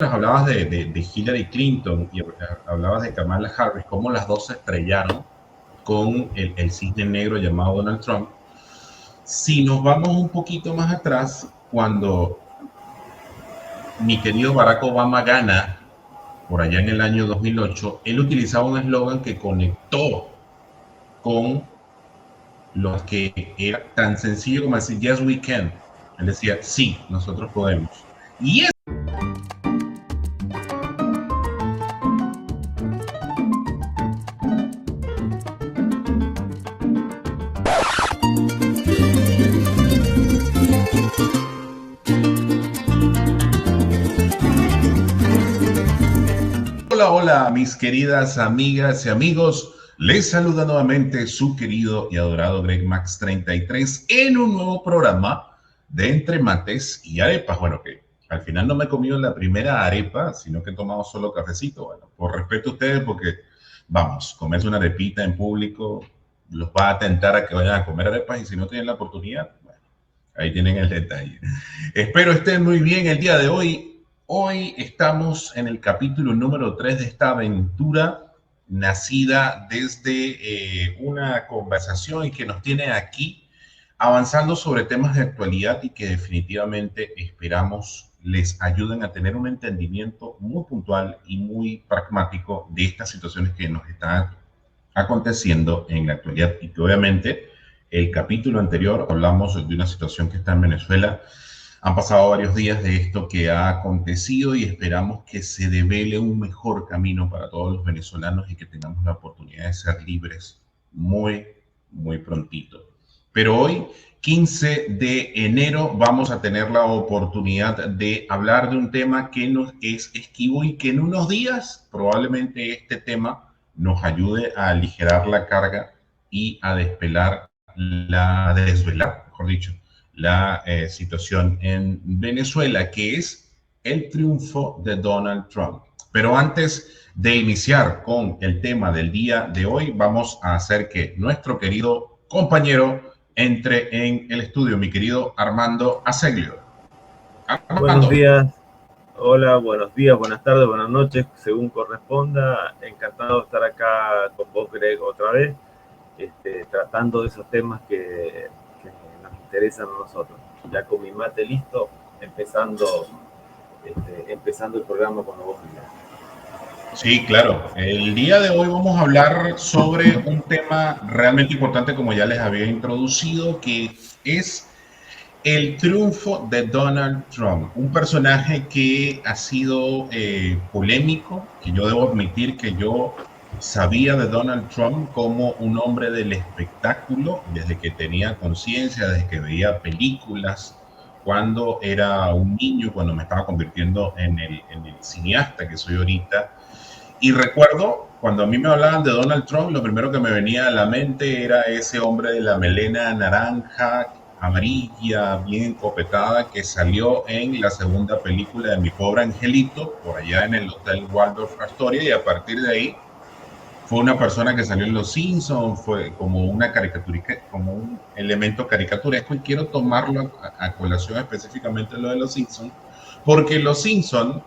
hablabas de Hillary Clinton y hablabas de Kamala Harris, cómo las dos se estrellaron con el cisne negro llamado Donald Trump. Si nos vamos un poquito más atrás, cuando mi querido Barack Obama gana por allá en el año 2008, él utilizaba un eslogan que conectó con lo que era tan sencillo como decir yes we can. Él decía sí, nosotros podemos. Y hola, hola, mis queridas amigas y amigos. Les saluda nuevamente su querido y adorado Greg Max 33 en un nuevo programa de Entre Mates y Arepas. Bueno, que al final no me he comido la primera arepa, sino que he tomado solo cafecito. Bueno, por respeto a ustedes, porque vamos, comerse una arepita en público los va a tentar a que vayan a comer arepas y si no tienen la oportunidad, bueno, ahí tienen el detalle. Espero estén muy bien el día de hoy. Hoy estamos en el capítulo número 3 de esta aventura nacida desde una conversación y que nos tiene aquí avanzando sobre temas de actualidad y que definitivamente esperamos les ayuden a tener un entendimiento muy puntual y muy pragmático de estas situaciones que nos están aconteciendo en la actualidad y que obviamente el capítulo anterior hablamos de una situación que está en Venezuela. Han pasado varios días de esto que ha acontecido y esperamos que se devele un mejor camino para todos los venezolanos y que tengamos la oportunidad de ser libres muy, muy prontito. Pero hoy, 15 de enero, vamos a tener la oportunidad de hablar de un tema que nos es esquivo y que en unos días probablemente este tema nos ayude a aligerar la carga y a desvelar, mejor dicho, la situación en Venezuela, que es el triunfo de Donald Trump. Pero antes de iniciar con el tema del día de hoy, vamos a hacer que nuestro querido compañero entre en el estudio, mi querido Armando Aseglio. Buenos Armando. días, hola, buenos días, buenas tardes, buenas noches, según corresponda. Encantado de estar acá con vos, Greg, otra vez, tratando de esos temas que nos interesan a nosotros. Ya con mi mate listo, empezando el programa cuando vos digas. Sí, claro. El día de hoy vamos a hablar sobre un tema realmente importante, como ya les había introducido, que es el triunfo de Donald Trump, un personaje que ha sido polémico, que yo debo admitir que yo sabía de Donald Trump como un hombre del espectáculo desde que tenía conciencia, desde que veía películas, cuando era un niño, cuando me estaba convirtiendo en el cineasta que soy ahorita. Y recuerdo cuando a mí me hablaban de Donald Trump, lo primero que me venía a la mente era ese hombre de la melena naranja, amarilla, bien copetada, que salió en la segunda película de Mi Pobre Angelito, por allá en el Hotel Waldorf Astoria, y a partir de ahí fue una persona que salió en Los Simpsons, fue como una caricatura, como un elemento caricaturesco, y quiero tomarlo a colación específicamente lo de Los Simpsons, porque Los Simpsons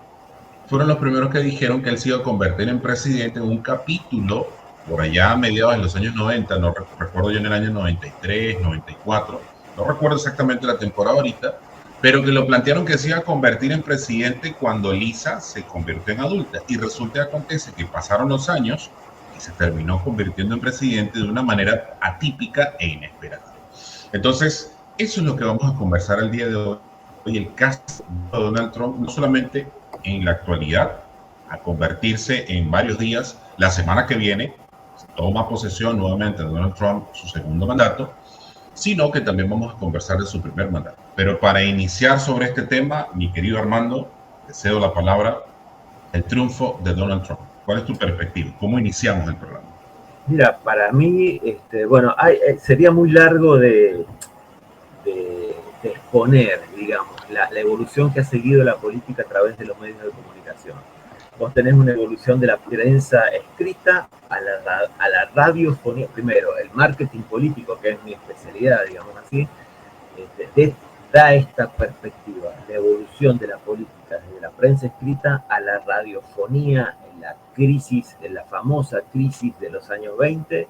fueron los primeros que dijeron que él se iba a convertir en presidente en un capítulo por allá a mediados de los años 90, no recuerdo yo en el año 93, 94, no recuerdo exactamente la temporada ahorita, pero que lo plantearon que se iba a convertir en presidente cuando Lisa se convirtió en adulta. Y resulta que acontece que pasaron los años y se terminó convirtiendo en presidente de una manera atípica e inesperada. Entonces, eso es lo que vamos a conversar el día de hoy. El caso de Donald Trump, no solamente en la actualidad, a convertirse en varios días, la semana que viene, toma posesión nuevamente de Donald Trump su segundo mandato, sino que también vamos a conversar de su primer mandato. Pero para iniciar sobre este tema, mi querido Armando, te cedo la palabra, el triunfo de Donald Trump. ¿Cuál es tu perspectiva? ¿Cómo iniciamos el programa? Mira, para mí, sería muy largo de exponer, digamos, la evolución que ha seguido la política a través de los medios de comunicación. Vos tenés una evolución de la prensa escrita a la radiofonía, primero, el marketing político, que es mi especialidad, digamos así, da esta perspectiva, la evolución de la política desde la prensa escrita a la radiofonía en la famosa crisis de los años 20.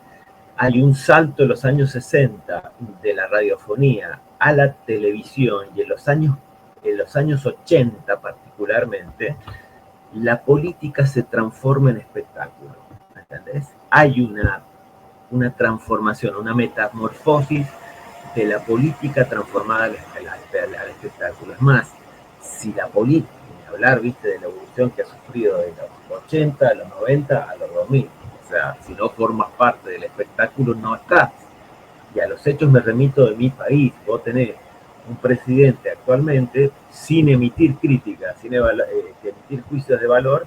Hay un salto en los años 60 de la radiofonía a la televisión, y en los años 80 particularmente, la política se transforma en espectáculo, ¿entendés? Hay una transformación, una metamorfosis de la política transformada al espectáculo. Es más, si la política, hablar, viste, de la evolución que ha sufrido de los 80, a los 90, a los 2000, o sea, si no formas parte del espectáculo, no estás. Y a los hechos me remito de mi país. Vos tenés un presidente actualmente sin emitir críticas, sin emitir juicios de valor,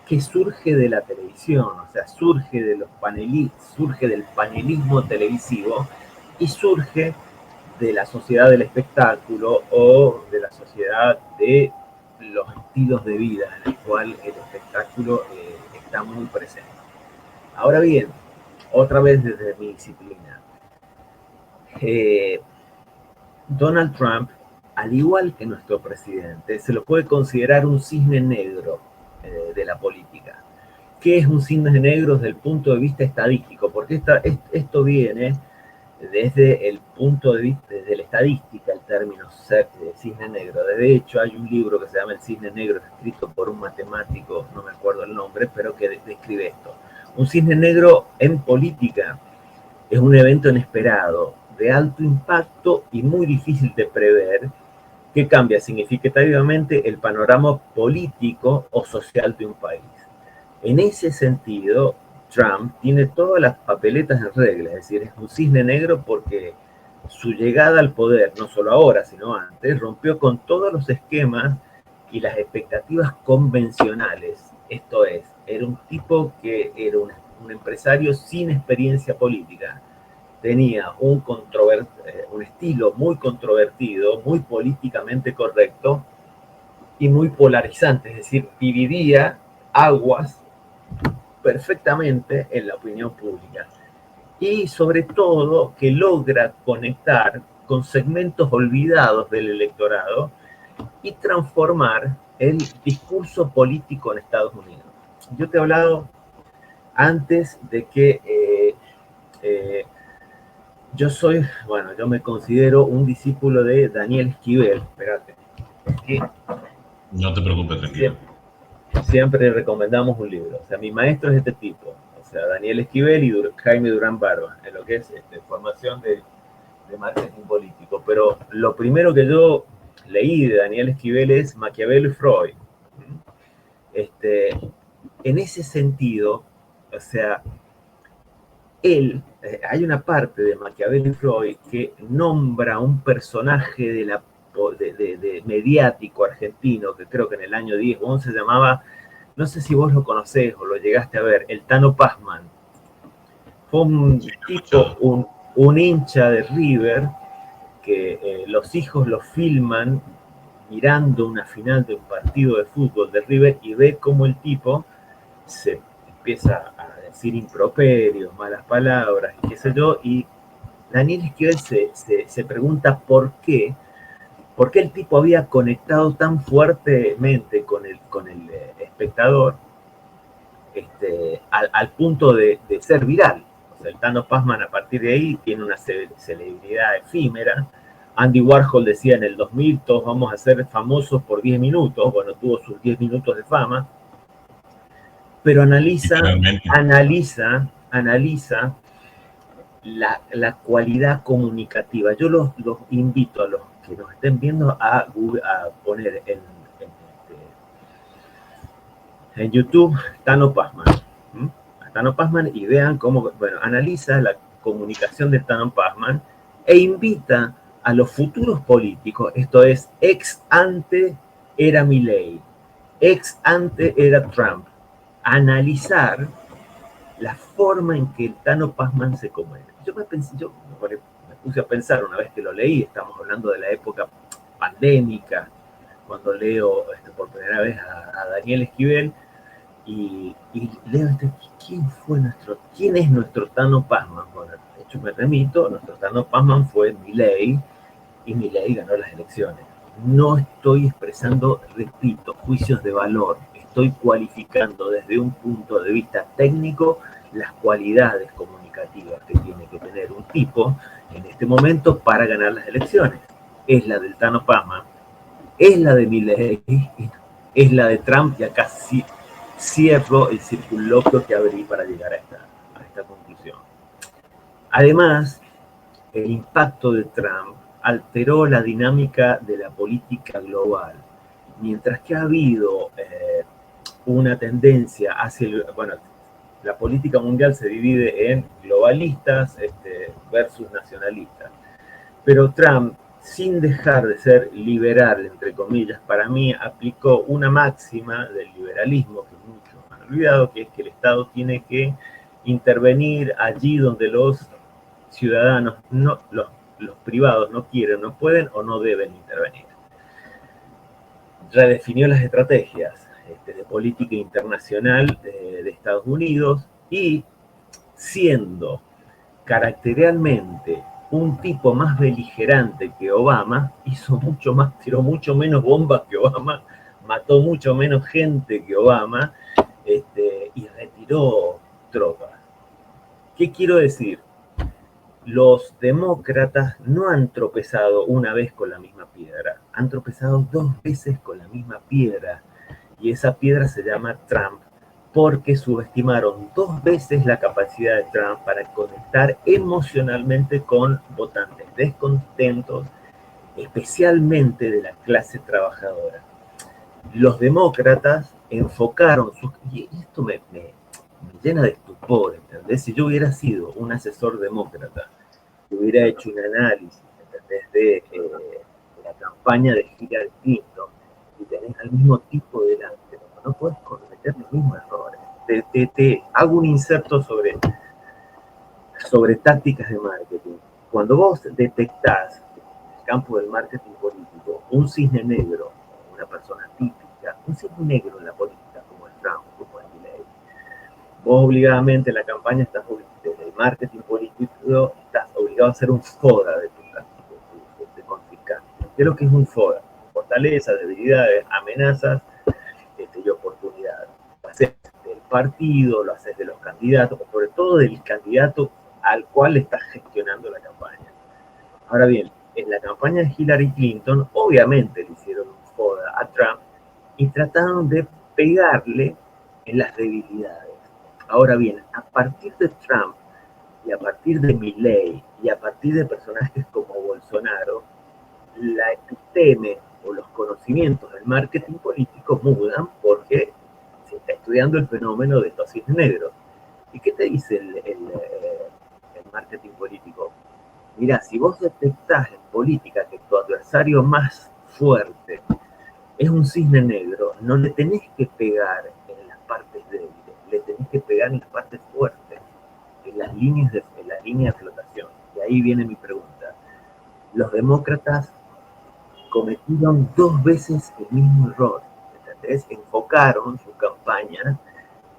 que surge de la televisión, o sea, surge de los panelistas, surge del panelismo televisivo y surge de la sociedad del espectáculo o de la sociedad de los estilos de vida en el cual el espectáculo está muy presente. Ahora bien, otra vez desde mi disciplina, Donald Trump, al igual que nuestro presidente, se lo puede considerar un cisne negro de la política. ¿Qué es un cisne negro desde el punto de vista estadístico? Porque esto viene desde el punto de vista, desde la estadística, el término cisne negro. De hecho, hay un libro que se llama El cisne negro, escrito por un matemático, no me acuerdo el nombre, pero que describe esto. Un cisne negro en política es un evento inesperado, de alto impacto y muy difícil de prever, que cambia significativamente el panorama político o social de un país. En ese sentido, Trump tiene todas las papeletas en regla, es decir, es un cisne negro porque su llegada al poder, no solo ahora, sino antes, rompió con todos los esquemas y las expectativas convencionales. Esto es, era un tipo que era un empresario sin experiencia política, tenía un estilo muy controvertido, muy políticamente correcto y muy polarizante, es decir, dividía aguas perfectamente en la opinión pública. Y sobre todo que logra conectar con segmentos olvidados del electorado y transformar el discurso político en Estados Unidos. Yo te he hablado antes de que yo me considero un discípulo de Daniel Esquivel. Espérate. No te preocupes, tranquilo. Siempre recomendamos un libro. O sea, mi maestro es este tipo. O sea, Daniel Esquivel y Jaime Durán Barba, en lo que es formación de marketing político. Pero lo primero que yo leí de Daniel Esquivel es Maquiavelo y Freud. En ese sentido, o sea, hay una parte de Maquiavelo y Freud que nombra un personaje de mediático argentino, que creo que en el año 10 o 11 se llamaba, no sé si vos lo conocés o lo llegaste a ver, el Tano Pazman. Fue un tipo, un hincha de River, que los hijos lo filman mirando una final de un partido de fútbol de River y ve cómo el tipo se empieza a decir improperios, malas palabras, qué sé yo, y Daniel Esquivel se pregunta por qué el tipo había conectado tan fuertemente con el espectador al punto de ser viral. O sea, el Tano Pazman a partir de ahí tiene una celebridad efímera. Andy Warhol decía en el 2000, todos vamos a ser famosos por 10 minutos. Bueno, tuvo sus 10 minutos de fama. Pero analiza la cualidad comunicativa. Yo los invito a los que nos estén viendo a poner en YouTube Tano Pazman. Tano Pazman y vean cómo, analiza la comunicación de Tano Pazman e invita a los futuros políticos, esto es, ex ante era Milei, ex ante era Trump, a analizar la forma en que el Tano Pazman se comunica. Yo me puse a pensar una vez que lo leí, estamos hablando de la época pandémica, cuando leo por primera vez a Daniel Esquivel, y leo ¿quién es nuestro Tano Pazman? Bueno, de hecho me remito, nuestro Tano Pazman fue Milei, y Milei ganó las elecciones. No estoy expresando, repito, juicios de valor. Estoy cualificando desde un punto de vista técnico las cualidades comunicativas que tiene que tener un tipo en este momento para ganar las elecciones. Es la del Tano Pama, es la de Milei, es la de Trump, y acá sí cierro el circunloquio que abrí para llegar a esta conclusión. Además, el impacto de Trump alteró la dinámica de la política global, mientras que ha habido una tendencia hacia la política mundial se divide en globalistas versus nacionalistas, pero Trump, sin dejar de ser liberal, entre comillas, para mí aplicó una máxima del liberalismo que muchos han olvidado, que es que el Estado tiene que intervenir allí donde los ciudadanos, los privados no quieren, no pueden o no deben intervenir. Redefinió las estrategias de política internacional de Estados Unidos y, siendo caracterialmente un tipo más beligerante que Obama, tiró mucho menos bombas que Obama, mató mucho menos gente que Obama, y retiró tropas. ¿Qué quiero decir? Los demócratas no han tropezado una vez con la misma piedra, han tropezado 2 veces con la misma piedra, y esa piedra se llama Trump, porque subestimaron 2 veces la capacidad de Trump para conectar emocionalmente con votantes descontentos, especialmente de la clase trabajadora. Los demócratas enfocaron y esto me llena de estupor, ¿entendés? Si yo hubiera sido un asesor demócrata, hubiera hecho un análisis, ¿entendés? De la campaña de Hillary Clinton, y tenés al mismo tipo delante, no puedes cometer los mismos errores. Te hago un inserto sobre tácticas de marketing. Cuando vos detectás en el campo del marketing político un cisne negro, una persona típica, un cisne negro en la política, como el Trump, como el Milei, vos obligadamente en la campaña estás, desde el marketing político, estás obligado a hacer un FODA de tu contrincante. ¿Qué es lo que es un FODA? Fortalezas, debilidades, amenazas y oportunidades. Lo haces del partido, lo haces de los candidatos, o sobre todo del candidato al cual estás gestionando la campaña. Ahora bien, en la campaña de Hillary Clinton, obviamente le hicieron un FODA a Trump y trataron de pegarle en las debilidades. Ahora bien, a partir de Trump y a partir de Milei y a partir de personajes como Bolsonaro, la episteme o los conocimientos del marketing político mudan, porque se está estudiando el fenómeno de estos cisnes negros. ¿Y qué te dice el marketing político? Mira, si vos detectás en política que tu adversario más fuerte es un cisne negro, no le tenés que pegar en las partes débiles, le tenés que pegar en las partes fuertes, en la línea de flotación. Y ahí viene mi pregunta. Los demócratas cometieron 2 veces el mismo error, ¿entendés? Enfocaron su campaña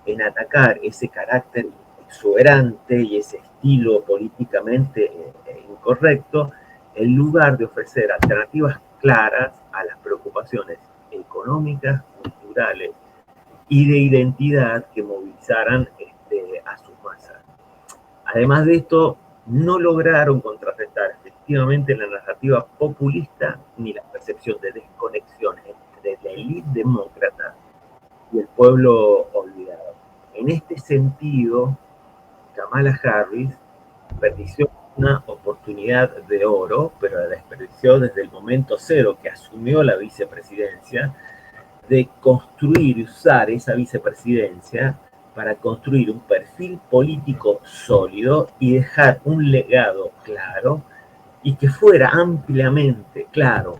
en atacar ese carácter exuberante y ese estilo políticamente incorrecto, en lugar de ofrecer alternativas claras a las preocupaciones económicas, culturales y de identidad que movilizaran a sus masas. Además de esto, no lograron contrarrestar efectivamente la narrativa populista ni la percepción de desconexión entre la élite demócrata y el pueblo olvidado. En este sentido, Kamala Harris desperdició una oportunidad de oro, pero la desperdició desde el momento cero que asumió la vicepresidencia, de construir y usar esa vicepresidencia para construir un perfil político sólido y dejar un legado claro y que fuera ampliamente claro,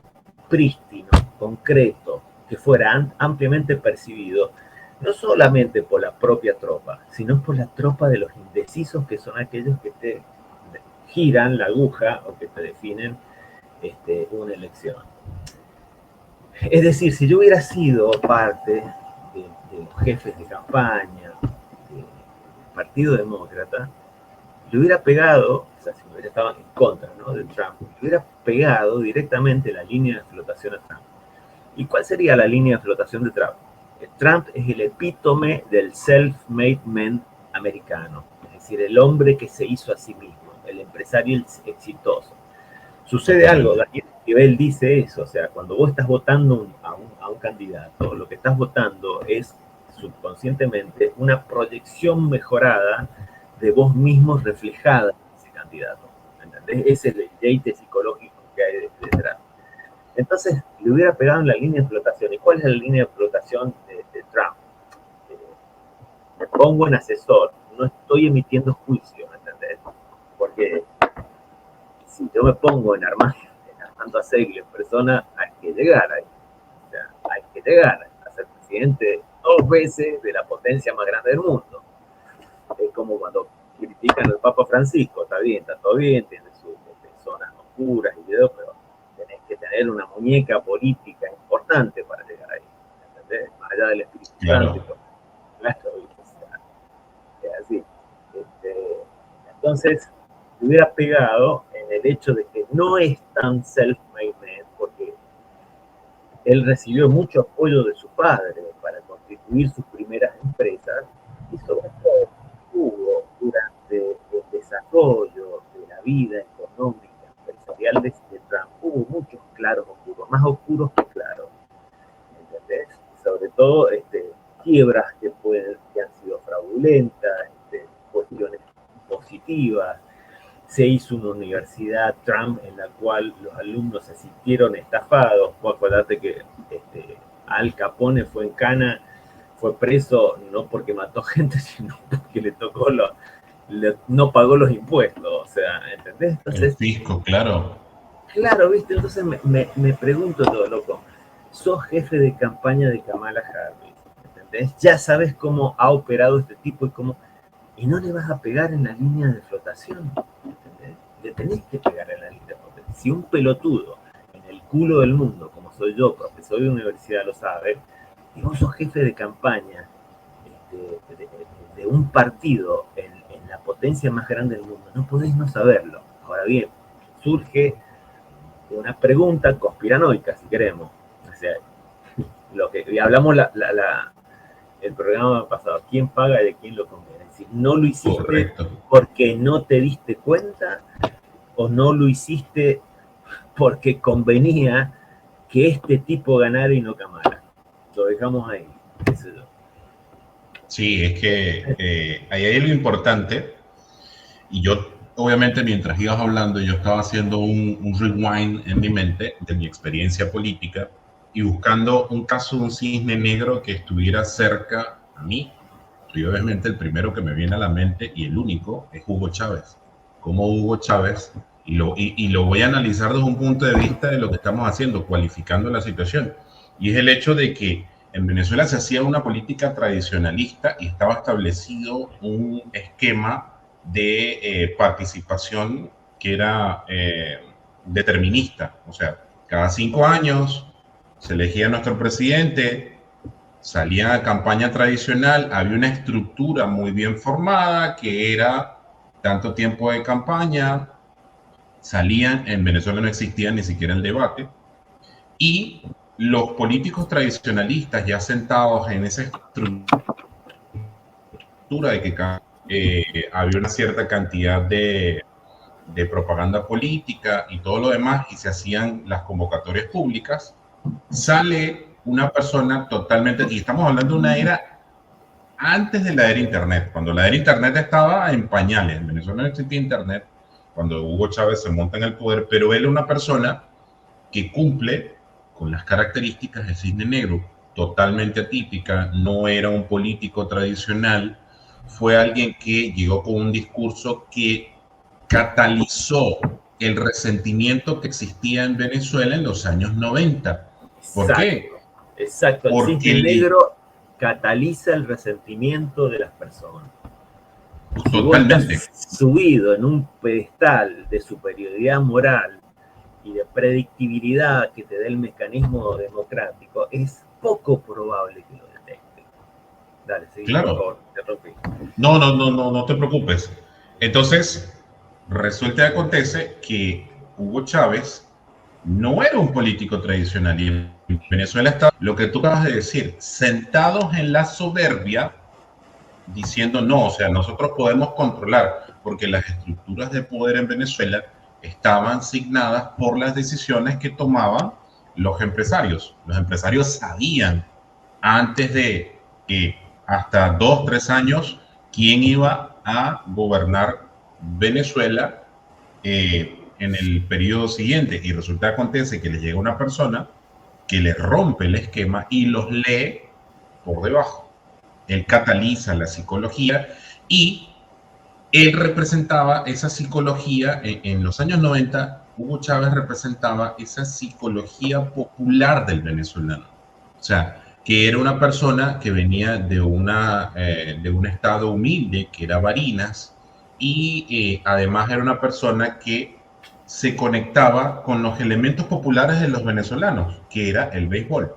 prístino, concreto, que fuera ampliamente percibido, no solamente por la propia tropa, sino por la tropa de los indecisos, que son aquellos que te giran la aguja o que te definen una elección. Es decir, si yo hubiera sido parte de los jefes de campaña del Partido Demócrata, le hubiera pegado sea, si hubiera estado en contra, ¿no?, de Trump, hubiera pegado directamente la línea de flotación a Trump. ¿Y cuál sería la línea de flotación de Trump? Trump es el epítome del self-made man americano, es decir, el hombre que se hizo a sí mismo, el empresario exitoso. Sucede algo, Daniel Esquivel dice eso, o sea, cuando vos estás votando a un candidato, lo que estás votando es subconscientemente una proyección mejorada de vos mismo reflejada en ese candidato, ¿entendés? Ese es el deleite psicológico que hay detrás. Entonces, le hubiera pegado en la línea de flotación. ¿Y cuál es la línea de flotación de Trump? Me pongo en asesor, no estoy emitiendo juicio, ¿entendés? Porque si yo me pongo en Armando Segui en persona, hay que llegar ahí. O sea, hay que llegar a ser presidente 2 veces de la potencia más grande del mundo. Es como cuando critican al Papa Francisco, está bien, está todo bien, tiene sus zonas oscuras y todo, pero tenés que tener una muñeca política importante para llegar ahí, ¿entendés? Más allá del Espíritu Santo. Claro, es así. Entonces, me hubiera pegado en el hecho de que no es tan self-made man, porque él recibió mucho apoyo de su padre para constituir sus primeras empresas, y sobre todo tuvo durante el desarrollo de la vida económica, empresarial de Trump, hubo muchos claros oscuros, más oscuros que claros, ¿entendés? Sobre todo quiebras que han sido fraudulentas, cuestiones positivas. Se hizo una universidad Trump en la cual los alumnos se sintieron estafados. Vos acordate que Al Capone fue en Cana, fue preso no porque mató gente, sino porque le tocó no pagó los impuestos, o sea, ¿entendés? Entonces, el fisco, claro. Claro, ¿viste? Entonces me pregunto todo, loco. Sos jefe de campaña de Kamala Harris, ¿entendés? Ya sabes cómo ha operado este tipo y no le vas a pegar en la línea de flotación, ¿entendés? Le tenés que pegar en la línea de flotación. Si un pelotudo en el culo del mundo, como soy yo, profesor de universidad, lo sabe, y vos sos jefe de campaña de un partido en la potencia más grande del mundo, no podés no saberlo. Ahora bien, surge una pregunta conspiranoica, si queremos. O sea, lo que hablamos el programa pasado, ¿quién paga y de quién lo conviene? Es decir, no lo hiciste porque no te diste cuenta o no lo hiciste porque convenía que este tipo ganara y no Kamala. Lo dejamos ahí, qué sé yo. Sí, es que ahí hay algo importante, y yo obviamente mientras ibas hablando yo estaba haciendo un rewind en mi mente de mi experiencia política y buscando un caso de un cisne negro que estuviera cerca a mí. Y obviamente el primero que me viene a la mente y el único es Hugo Chávez. Como Hugo Chávez, y lo voy a analizar desde un punto de vista de lo que estamos haciendo, cualificando la situación. Y es el hecho de que en Venezuela se hacía una política tradicionalista y estaba establecido un esquema de participación que era determinista. O sea, cada 5 años se elegía nuestro presidente, salía a campaña tradicional, había una estructura muy bien formada que era tanto tiempo de campaña, salían, en Venezuela no existía ni siquiera el debate, y los políticos tradicionalistas ya sentados en esa estructura de que había una cierta cantidad de propaganda política y todo lo demás, y se hacían las convocatorias públicas, sale una persona totalmente, y estamos hablando de una era antes de la era Internet, cuando la era Internet estaba en pañales, en Venezuela no existía Internet, cuando Hugo Chávez se monta en el poder, pero él es una persona que cumple con las características del cisne negro, totalmente atípica, no era un político tradicional, fue alguien que llegó con un discurso que catalizó el resentimiento que existía en Venezuela en los años 90. ¿Por qué? Exacto, el cisne negro cataliza el resentimiento de las personas. Y si vos estás subido en un pedestal de superioridad moral y de predictibilidad que te dé el mecanismo democrático, es poco probable que lo detecte. Dale, seguí, claro. por favor, te rompí. No te preocupes. Entonces, Resulta y acontece que Hugo Chávez no era un político tradicional y en Venezuela está lo que tú acabas de decir, sentados en la soberbia, diciendo no, o sea, nosotros podemos controlar, porque las estructuras de poder en Venezuela estaban signadas por las decisiones que tomaban los empresarios. Los empresarios sabían antes de que hasta 2, 3 años quién iba a gobernar Venezuela en el periodo siguiente. Y resulta que acontece que le llega una persona que le rompe el esquema y los lee por debajo. Él cataliza la psicología y él representaba esa psicología en los años 90. Hugo Chávez representaba esa psicología popular del venezolano. O sea, que era una persona que venía de un estado humilde, que era Barinas, y además era una persona que se conectaba con los elementos populares de los venezolanos, que era el béisbol.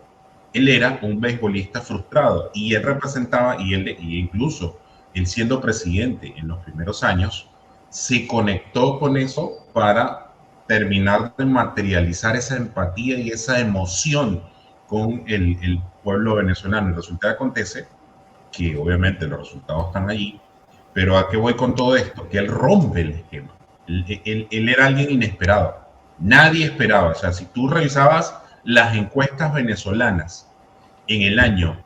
Él era un beisbolista frustrado y él representaba, y incluso él siendo presidente en los primeros años, se conectó con eso para terminar de materializar esa empatía y esa emoción con el pueblo venezolano. Y resulta que acontece que obviamente los resultados están allí, pero ¿a qué voy con todo esto? Que él rompe el esquema. Él era alguien inesperado. Nadie esperaba. O sea, si tú revisabas las encuestas venezolanas en el año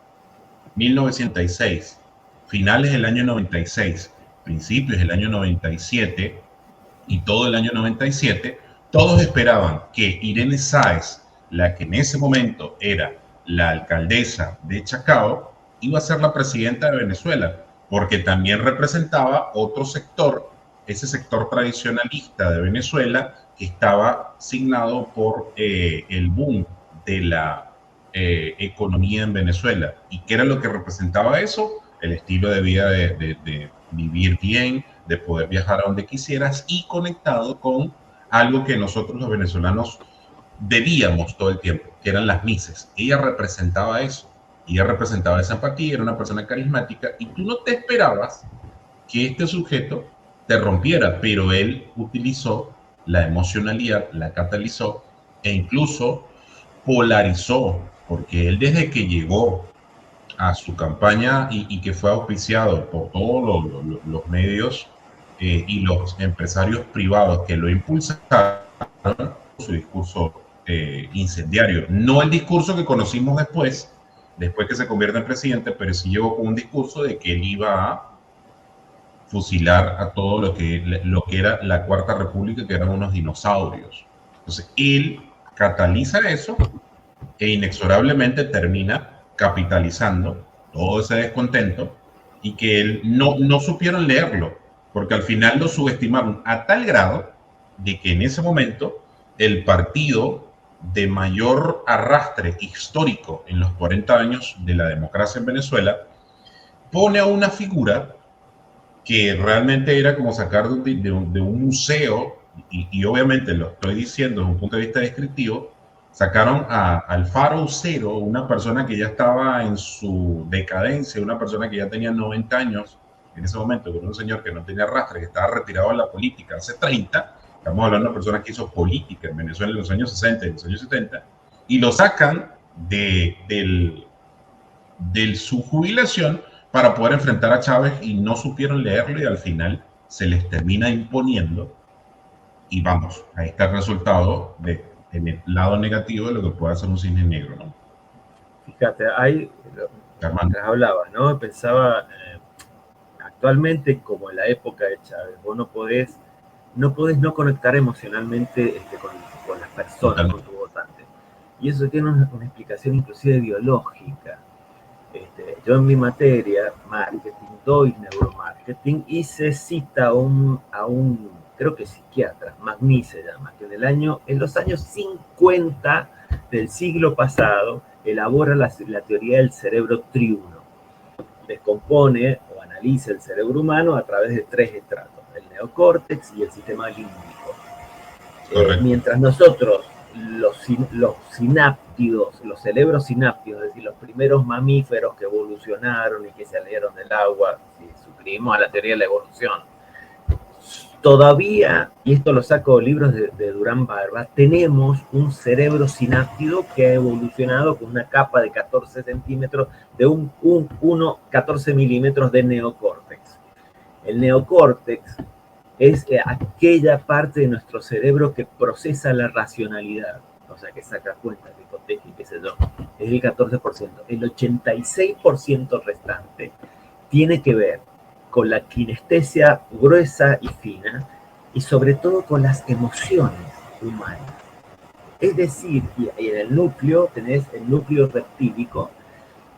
1996, finales del año 96, principios del año 97 y todo el año 97, todos esperaban que Irene Sáez, la que en ese momento era la alcaldesa de Chacao, iba a ser la presidenta de Venezuela, porque también representaba otro sector, ese sector tradicionalista de Venezuela, que estaba signado por el boom de la economía en Venezuela. ¿Y qué era lo que representaba eso? El estilo de vida de vivir bien, de poder viajar a donde quisieras y conectado con algo que nosotros los venezolanos debíamos todo el tiempo, que eran las mises. Ella representaba eso, ella representaba esa empatía, era una persona carismática y tú no te esperabas que este sujeto te rompiera, pero él utilizó la emocionalidad, la catalizó e incluso polarizó, porque él desde que llegó a su campaña y que fue auspiciado por todos los medios y los empresarios privados que lo impulsaron, su discurso incendiario. No el discurso que conocimos después que se convierte en presidente, pero sí llegó con un discurso de que él iba a fusilar a todo lo que era la Cuarta República, que eran unos dinosaurios. Entonces, él cataliza eso e inexorablemente termina capitalizando todo ese descontento y que él no supieron leerlo, porque al final lo subestimaron a tal grado de que en ese momento el partido de mayor arrastre histórico en los 40 años de la democracia en Venezuela pone a una figura que realmente era como sacar de un museo, y obviamente lo estoy diciendo desde un punto de vista descriptivo. Sacaron a Alfaro Usero, una persona que ya estaba en su decadencia, una persona que ya tenía 90 años en ese momento, que era un señor que no tenía rastre, que estaba retirado de la política hace 30. Estamos hablando de una persona que hizo política en Venezuela en los años 60 y en los años 70, y lo sacan de su jubilación para poder enfrentar a Chávez y no supieron leerlo y al final se les termina imponiendo y vamos, ahí está el resultado en el lado negativo de lo que puede hacer un cine negro, ¿no? Fíjate, ahí, mientras hablaba, ¿no? Pensaba, actualmente como en la época de Chávez, vos no podés no conectar emocionalmente con las personas, con tu votante. Y eso tiene una explicación inclusive biológica. Yo en mi materia, marketing, doy neuromarketing y se cita a un creo que psiquiatra, Magny se llama, que en los años 50 del siglo pasado elabora la teoría del cerebro triuno. Descompone o analiza el cerebro humano a través de 3 estratos, el neocórtex y el sistema límbico. Mientras nosotros, los sináptidos, los cerebros sináptidos, es decir, los primeros mamíferos que evolucionaron y que salieron del agua, si suscribimos a la teoría de la evolución, todavía, y esto lo saco de libros de Durán Barba, tenemos un cerebro sináptico que ha evolucionado con una capa de 14 centímetros, de 14 milímetros de neocórtex. El neocórtex es aquella parte de nuestro cerebro que procesa la racionalidad, o sea, que saca cuentas, que coteja y qué sé yo, es el 14%. El 86% restante tiene que ver con la kinestesia gruesa y fina, y sobre todo con las emociones humanas. Es decir, y en el núcleo tenés el núcleo reptílico,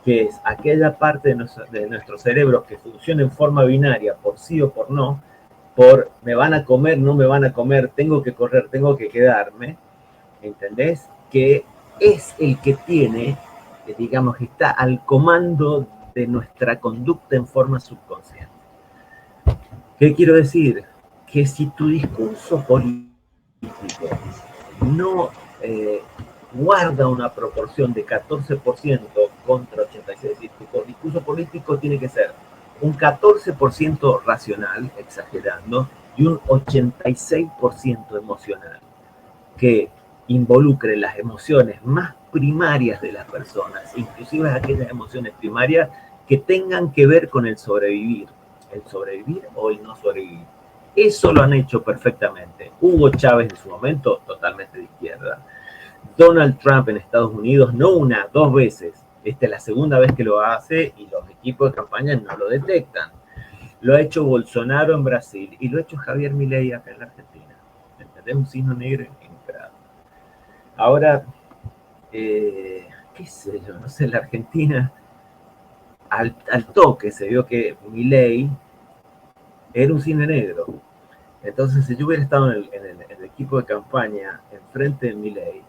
que es aquella parte de nuestro cerebro que funciona en forma binaria, por sí o por no, por me van a comer, no me van a comer, tengo que correr, tengo que quedarme, ¿entendés? Que es el que tiene, digamos, que está al comando de nuestra conducta en forma subconsciente. ¿Qué quiero decir? Que si tu discurso político no guarda una proporción de 14% contra 86%, es decir, tu discurso político tiene que ser un 14% racional, exagerando, y un 86% emocional, que involucre las emociones más primarias de las personas, inclusive aquellas emociones primarias que tengan que ver con el sobrevivir o el no sobrevivir. Eso lo han hecho perfectamente. Hugo Chávez en su momento, totalmente de izquierda. Donald Trump en Estados Unidos, no una, dos veces. Esta es la segunda vez que lo hace y los equipos de campaña no lo detectan. Lo ha hecho Bolsonaro en Brasil y lo ha hecho Javier Milei acá en la Argentina. ¿Entendés? Un signo negro increíble. Ahora, qué sé yo, no sé, la Argentina, al toque se vio que Milei era un cine negro. Entonces, si yo hubiera estado en el equipo de campaña enfrente de Milei,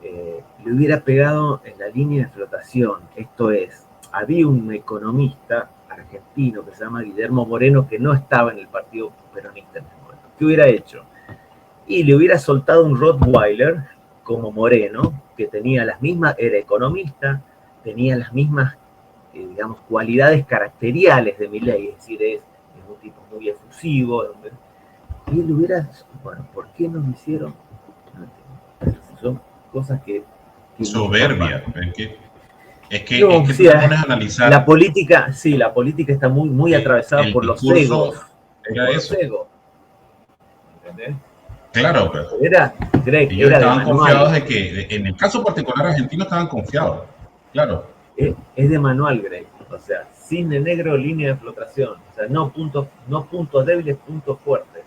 le hubiera pegado en la línea de flotación. Esto es, había un economista argentino que se llama Guillermo Moreno que no estaba en el partido peronista en ese momento. ¿Qué hubiera hecho? Y le hubiera soltado un Rottweiler como Moreno, que tenía las mismas, era economista, tenía las mismas, digamos, cualidades caracteriales de Milei, es decir, es un tipo muy efusivo, y él hubiera, bueno, ¿por qué no lo hicieron? Son cosas que Soberbia. Es no, que tú sí, te pones a analizar. la política, sí, la política está muy atravesada El por los egos. discurso era Por los eso. egos. ¿Entendés? Claro, pero Greg, ellos era de estaban confiados manual. de que, en el caso particular argentino, estaban confiados. Claro. Es de manual, Greg. O sea, cine negro, línea de flotación. O sea, no puntos débiles, puntos fuertes.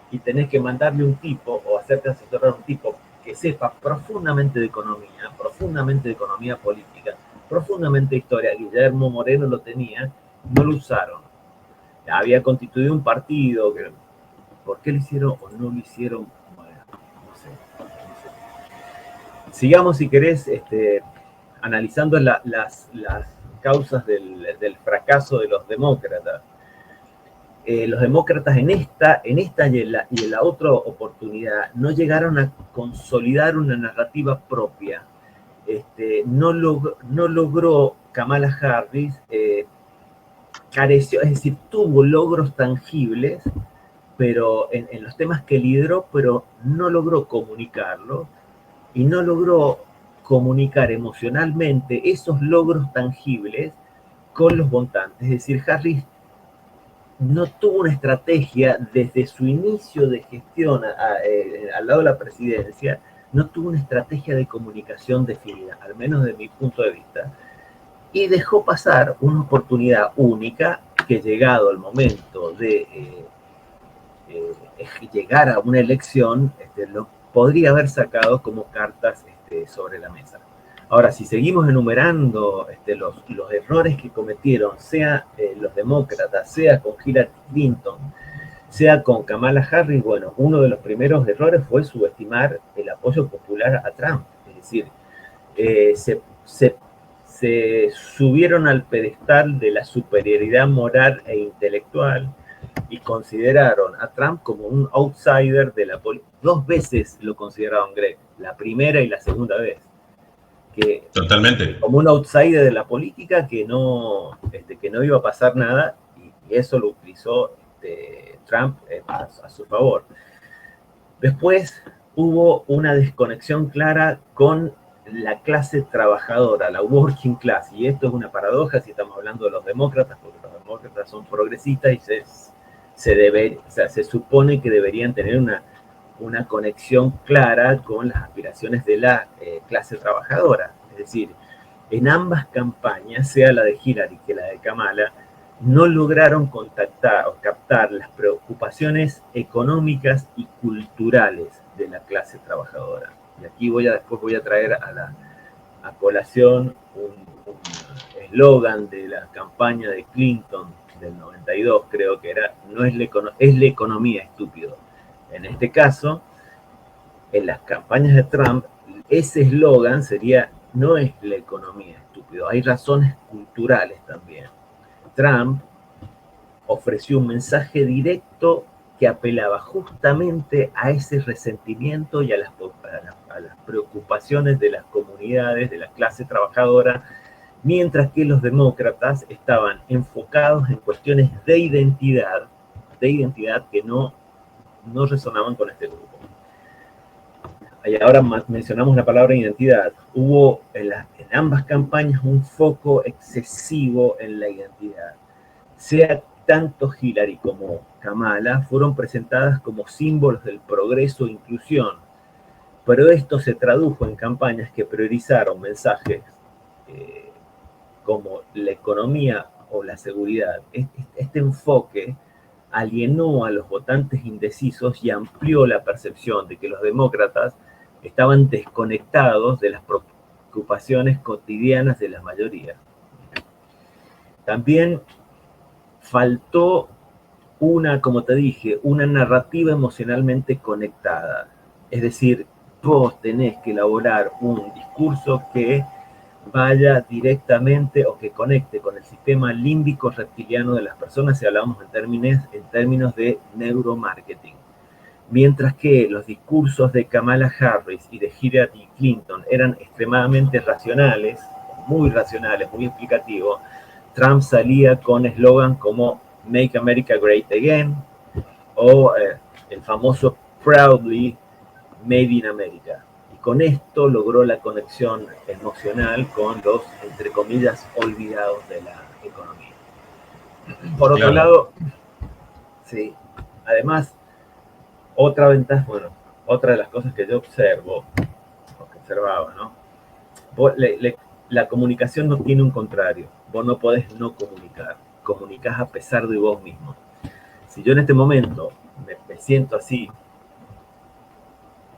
Y tenés que mandarle un tipo o hacerte asesorar a un tipo que sepa profundamente de economía política, profundamente de historia. Guillermo Moreno lo tenía, no lo usaron. Había constituido un partido. ¿Por qué lo hicieron o no lo hicieron? Bueno, no sé. Sigamos, si querés, analizando las causas del fracaso de los demócratas. Los demócratas en esta y en la otra oportunidad no llegaron a consolidar una narrativa propia. No logró Kamala Harris, careció, es decir, tuvo logros tangibles, pero en los temas que lideró, pero no logró comunicarlo y no logró comunicar emocionalmente esos logros tangibles con los votantes. Es decir, Harris no tuvo una estrategia desde su inicio de gestión al lado de la presidencia, no tuvo una estrategia de comunicación definida, al menos de mi punto de vista, y dejó pasar una oportunidad única que, llegado el momento de llegar a una elección, lo podría haber sacado como cartas sobre la mesa. Ahora, si seguimos enumerando los errores que cometieron, sea los demócratas, sea con Hillary Clinton, sea con Kamala Harris, bueno, uno de los primeros errores fue subestimar el apoyo popular a Trump. Es decir, se subieron al pedestal de la superioridad moral e intelectual y consideraron a Trump como un outsider de la política. Dos veces lo consideraron, Greg, la primera y la segunda vez. Que Totalmente. como un outsider de la política, que no iba a pasar nada, y eso lo utilizó Trump a su favor. Después hubo una desconexión clara con la clase trabajadora, la working class, y esto es una paradoja si estamos hablando de los demócratas, porque los demócratas son progresistas y se supone que deberían tener una conexión clara con las aspiraciones de la clase trabajadora. Es decir, en ambas campañas, sea la de Hillary que la de Kamala, no lograron contactar o captar las preocupaciones económicas y culturales de la clase trabajadora. Y aquí después voy a traer a colación un eslogan de la campaña de Clinton del 92, creo que era, es la economía, estúpido. En este caso, en las campañas de Trump, ese eslogan sería, no es la economía, estúpido, hay razones culturales también. Trump ofreció un mensaje directo que apelaba justamente a ese resentimiento y a las preocupaciones de las comunidades, de la clase trabajadora, mientras que los demócratas estaban enfocados en cuestiones de identidad que no resonaban con este grupo. Y ahora mencionamos la palabra identidad. Hubo en ambas campañas un foco excesivo en la identidad. Sea tanto Hillary como Kamala fueron presentadas como símbolos del progreso e inclusión, pero esto se tradujo en campañas que priorizaron mensajes como la economía o la seguridad. Este enfoque alienó a los votantes indecisos y amplió la percepción de que los demócratas estaban desconectados de las preocupaciones cotidianas de la mayoría. También faltó como te dije, una narrativa emocionalmente conectada. Es decir, vos tenés que elaborar un discurso que vaya directamente o que conecte con el sistema límbico reptiliano de las personas, si hablamos en términos de neuromarketing. Mientras que los discursos de Kamala Harris y de Hillary Clinton eran extremadamente racionales, muy explicativos, Trump salía con eslogan como Make America Great Again o el famoso Proudly Made in America. Y con esto logró la conexión emocional con los, entre comillas, olvidados de la economía. Por otro lado, sí, además, otra ventaja, otra de las cosas que yo observaba, ¿no? La comunicación no tiene un contrario. Vos no podés no comunicar. Comunicás a pesar de vos mismo. Si yo en este momento me siento así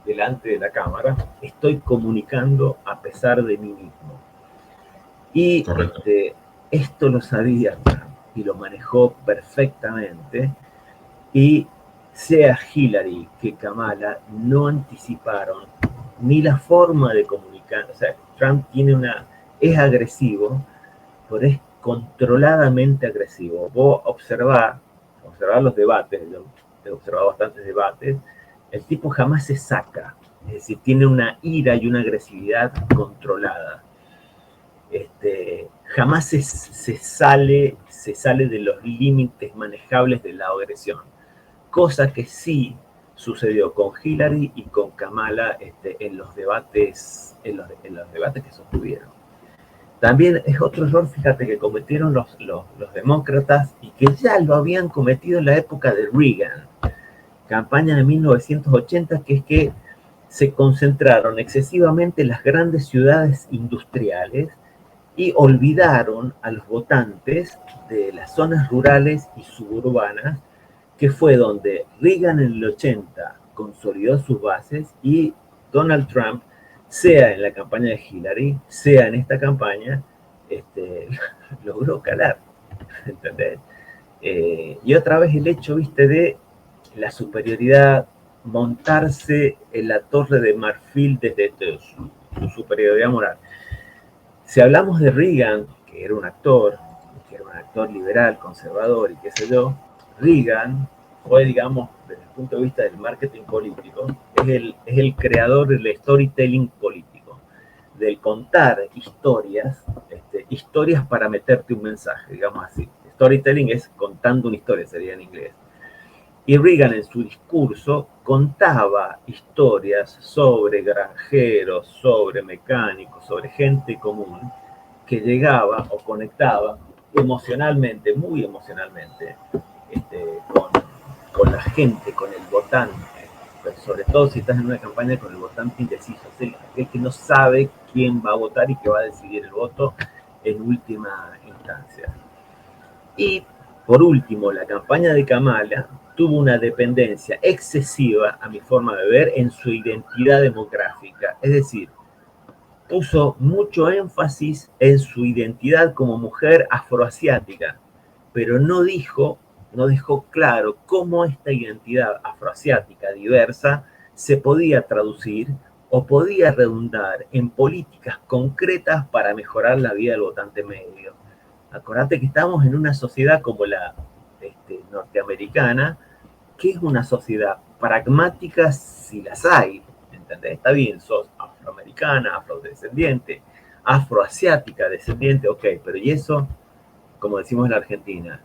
delante de la cámara, estoy comunicando a pesar de mí mismo. Y esto lo sabía y lo manejó perfectamente. Y sea Hillary que Kamala no anticiparon ni la forma de comunicar. O sea, Trump es agresivo, pero es controladamente agresivo. Vos observar los debates, yo he observado bastantes debates, el tipo jamás se saca, es decir, tiene una ira y una agresividad controlada. Jamás se sale de los límites manejables de la agresión, cosa que sí sucedió con Hillary y con Kamala en los debates que sostuvieron. También es otro error, fíjate, que cometieron los demócratas y que ya lo habían cometido en la época de Reagan, campaña de 1980, que es que se concentraron excesivamente en las grandes ciudades industriales y olvidaron a los votantes de las zonas rurales y suburbanas, que fue donde Reagan en el 80 consolidó sus bases y Donald Trump, sea en la campaña de Hillary, sea en esta campaña, logró calar, ¿entendés? Y otra vez el hecho, viste, de la superioridad, montarse en la torre de marfil desde su superioridad moral. Si hablamos de Reagan, que era un actor liberal, conservador y qué sé yo, Reagan fue, digamos, desde el punto de vista del marketing político, es el creador del storytelling político, del contar historias para meterte un mensaje, digamos así. Storytelling es contando una historia, sería en inglés. Y Reagan en su discurso contaba historias sobre granjeros, sobre mecánicos, sobre gente común que llegaba o conectaba emocionalmente, muy emocionalmente, con la gente, con el votante, pero sobre todo si estás en una campaña con el votante indeciso, aquel que no sabe quién va a votar y que va a decidir el voto en última instancia. Y por último, la campaña de Kamala tuvo una dependencia excesiva, a mi forma de ver, en su identidad demográfica. Es decir, puso mucho énfasis en su identidad como mujer afroasiática, pero no dejó claro cómo esta identidad afroasiática diversa se podía traducir o podía redundar en políticas concretas para mejorar la vida del votante medio. Acordate que estamos en una sociedad como la norteamericana, que es una sociedad pragmática si las hay, ¿entendés? Está bien, sos afroamericana, afrodescendiente, afroasiática, descendiente, ok, pero ¿y eso? Como decimos en la Argentina,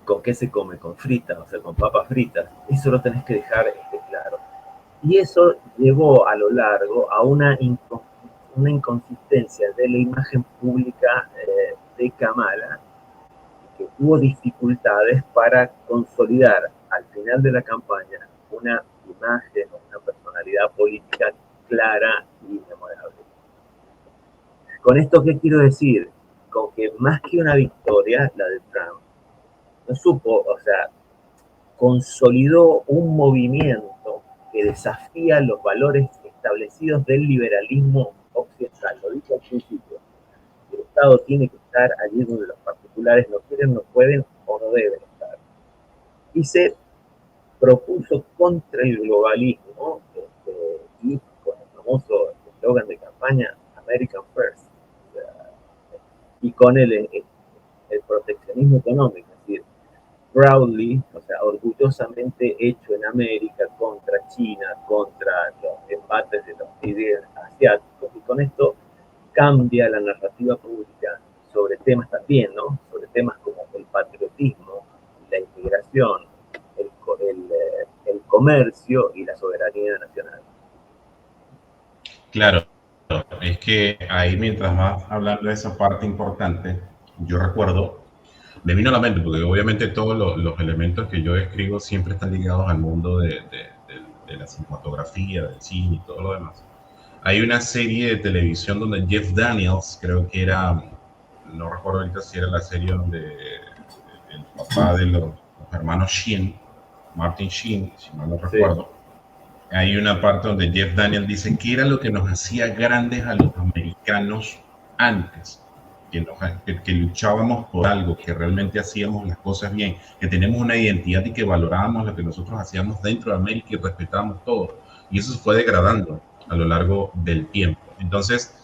¿con qué se come? Con fritas, o sea, con papas fritas. Eso lo tenés que dejar claro. Y eso llevó a lo largo a una inconsistencia de la imagen pública de Kamala, que tuvo dificultades para consolidar al final de la campaña una imagen, una personalidad política clara y memorable. Con esto, ¿qué quiero decir? Con que más que una victoria, la de Trump, no supo, o sea, consolidó un movimiento que desafía los valores establecidos del liberalismo occidental. Lo dije al principio. El Estado tiene que estar allí donde los particulares no quieren, no pueden o no deben estar. Y se propuso contra el globalismo y con el famoso eslogan de campaña American First, o sea, y con el proteccionismo económico, es decir, proudly, o sea, orgullosamente hecho en América contra China, contra los embates de los líderes asiáticos, y con esto cambia la narrativa pública sobre temas también, ¿no? Sobre temas como el patriotismo, la inmigración, el comercio y la soberanía nacional. Claro, es que ahí mientras vas hablando de esa parte importante, yo recuerdo, me vino a la mente, porque obviamente todos los elementos que yo describo siempre están ligados al mundo de la cinematografía, del cine y todo lo demás. Hay una serie de televisión donde Jeff Daniels, creo que era, no recuerdo ahorita si era la serie donde el papá de los hermanos Sheen, Martin Sheen, si mal no recuerdo, sí. Hay una parte donde Jeff Daniels dice que era lo que nos hacía grandes a los americanos antes, que luchábamos por algo, que realmente hacíamos las cosas bien, que teníamos una identidad y que valorábamos lo que nosotros hacíamos dentro de América y respetábamos todo. Y eso se fue degradando a lo largo del tiempo. Entonces,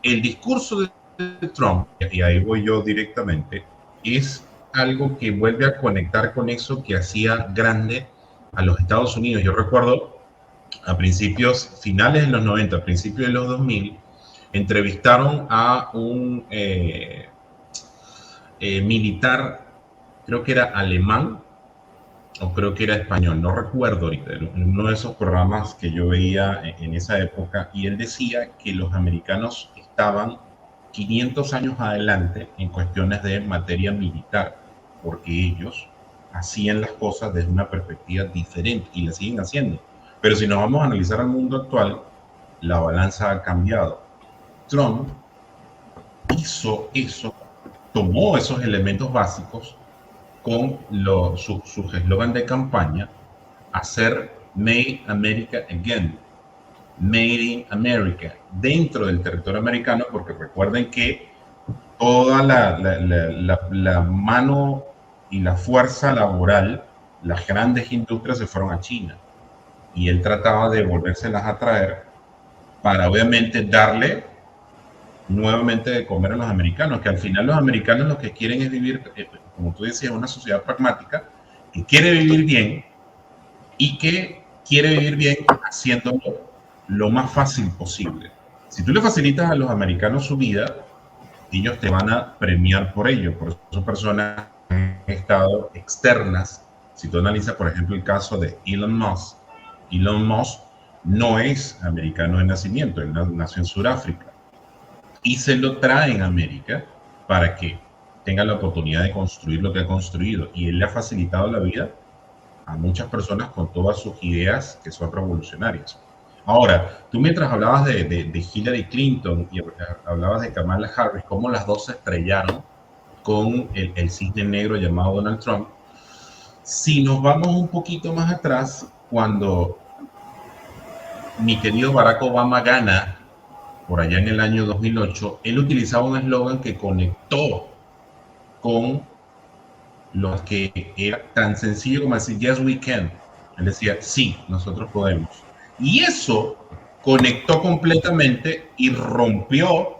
el discurso de Trump, y ahí voy yo directamente, es algo que vuelve a conectar con eso que hacía grande a los Estados Unidos. Yo recuerdo a finales de los 90, principios de los 2000, entrevistaron a un militar, creo que era alemán, o creo que era español, no recuerdo ahorita, en uno de esos programas que yo veía en esa época, y él decía que los americanos estaban 500 años adelante en cuestiones de materia militar, porque ellos hacían las cosas desde una perspectiva diferente y la siguen haciendo. Pero si nos vamos a analizar el mundo actual, la balanza ha cambiado. Trump hizo eso, tomó esos elementos básicos con su eslogan de campaña, hacer Make America Again, Made in America, dentro del territorio americano, porque recuerden que toda la mano y la fuerza laboral, las grandes industrias se fueron a China, y él trataba de volvérselas a traer para obviamente darle nuevamente de comer a los americanos, que al final los americanos lo que quieren es vivir, como tú decías, una sociedad pragmática, que quiere vivir bien y que quiere vivir bien haciéndolo lo más fácil posible. Si tú le facilitas a los americanos su vida, ellos te van a premiar por ello. Por eso personas que han estado externas Si tú analizas, por ejemplo, el caso de Elon Musk no es americano de nacimiento, él nació en Sudáfrica y se lo traen a América para que tenga la oportunidad de construir lo que ha construido. Y él le ha facilitado la vida a muchas personas con todas sus ideas que son revolucionarias. Ahora, tú mientras hablabas de Hillary Clinton y hablabas de Kamala Harris, cómo las dos se estrellaron con el cisne negro llamado Donald Trump, si nos vamos un poquito más atrás, cuando mi querido Barack Obama gana por allá en el año 2008, él utilizaba un eslogan que conectó con lo que era tan sencillo como decir, yes, we can. Él decía, sí, nosotros podemos. Y eso conectó completamente y rompió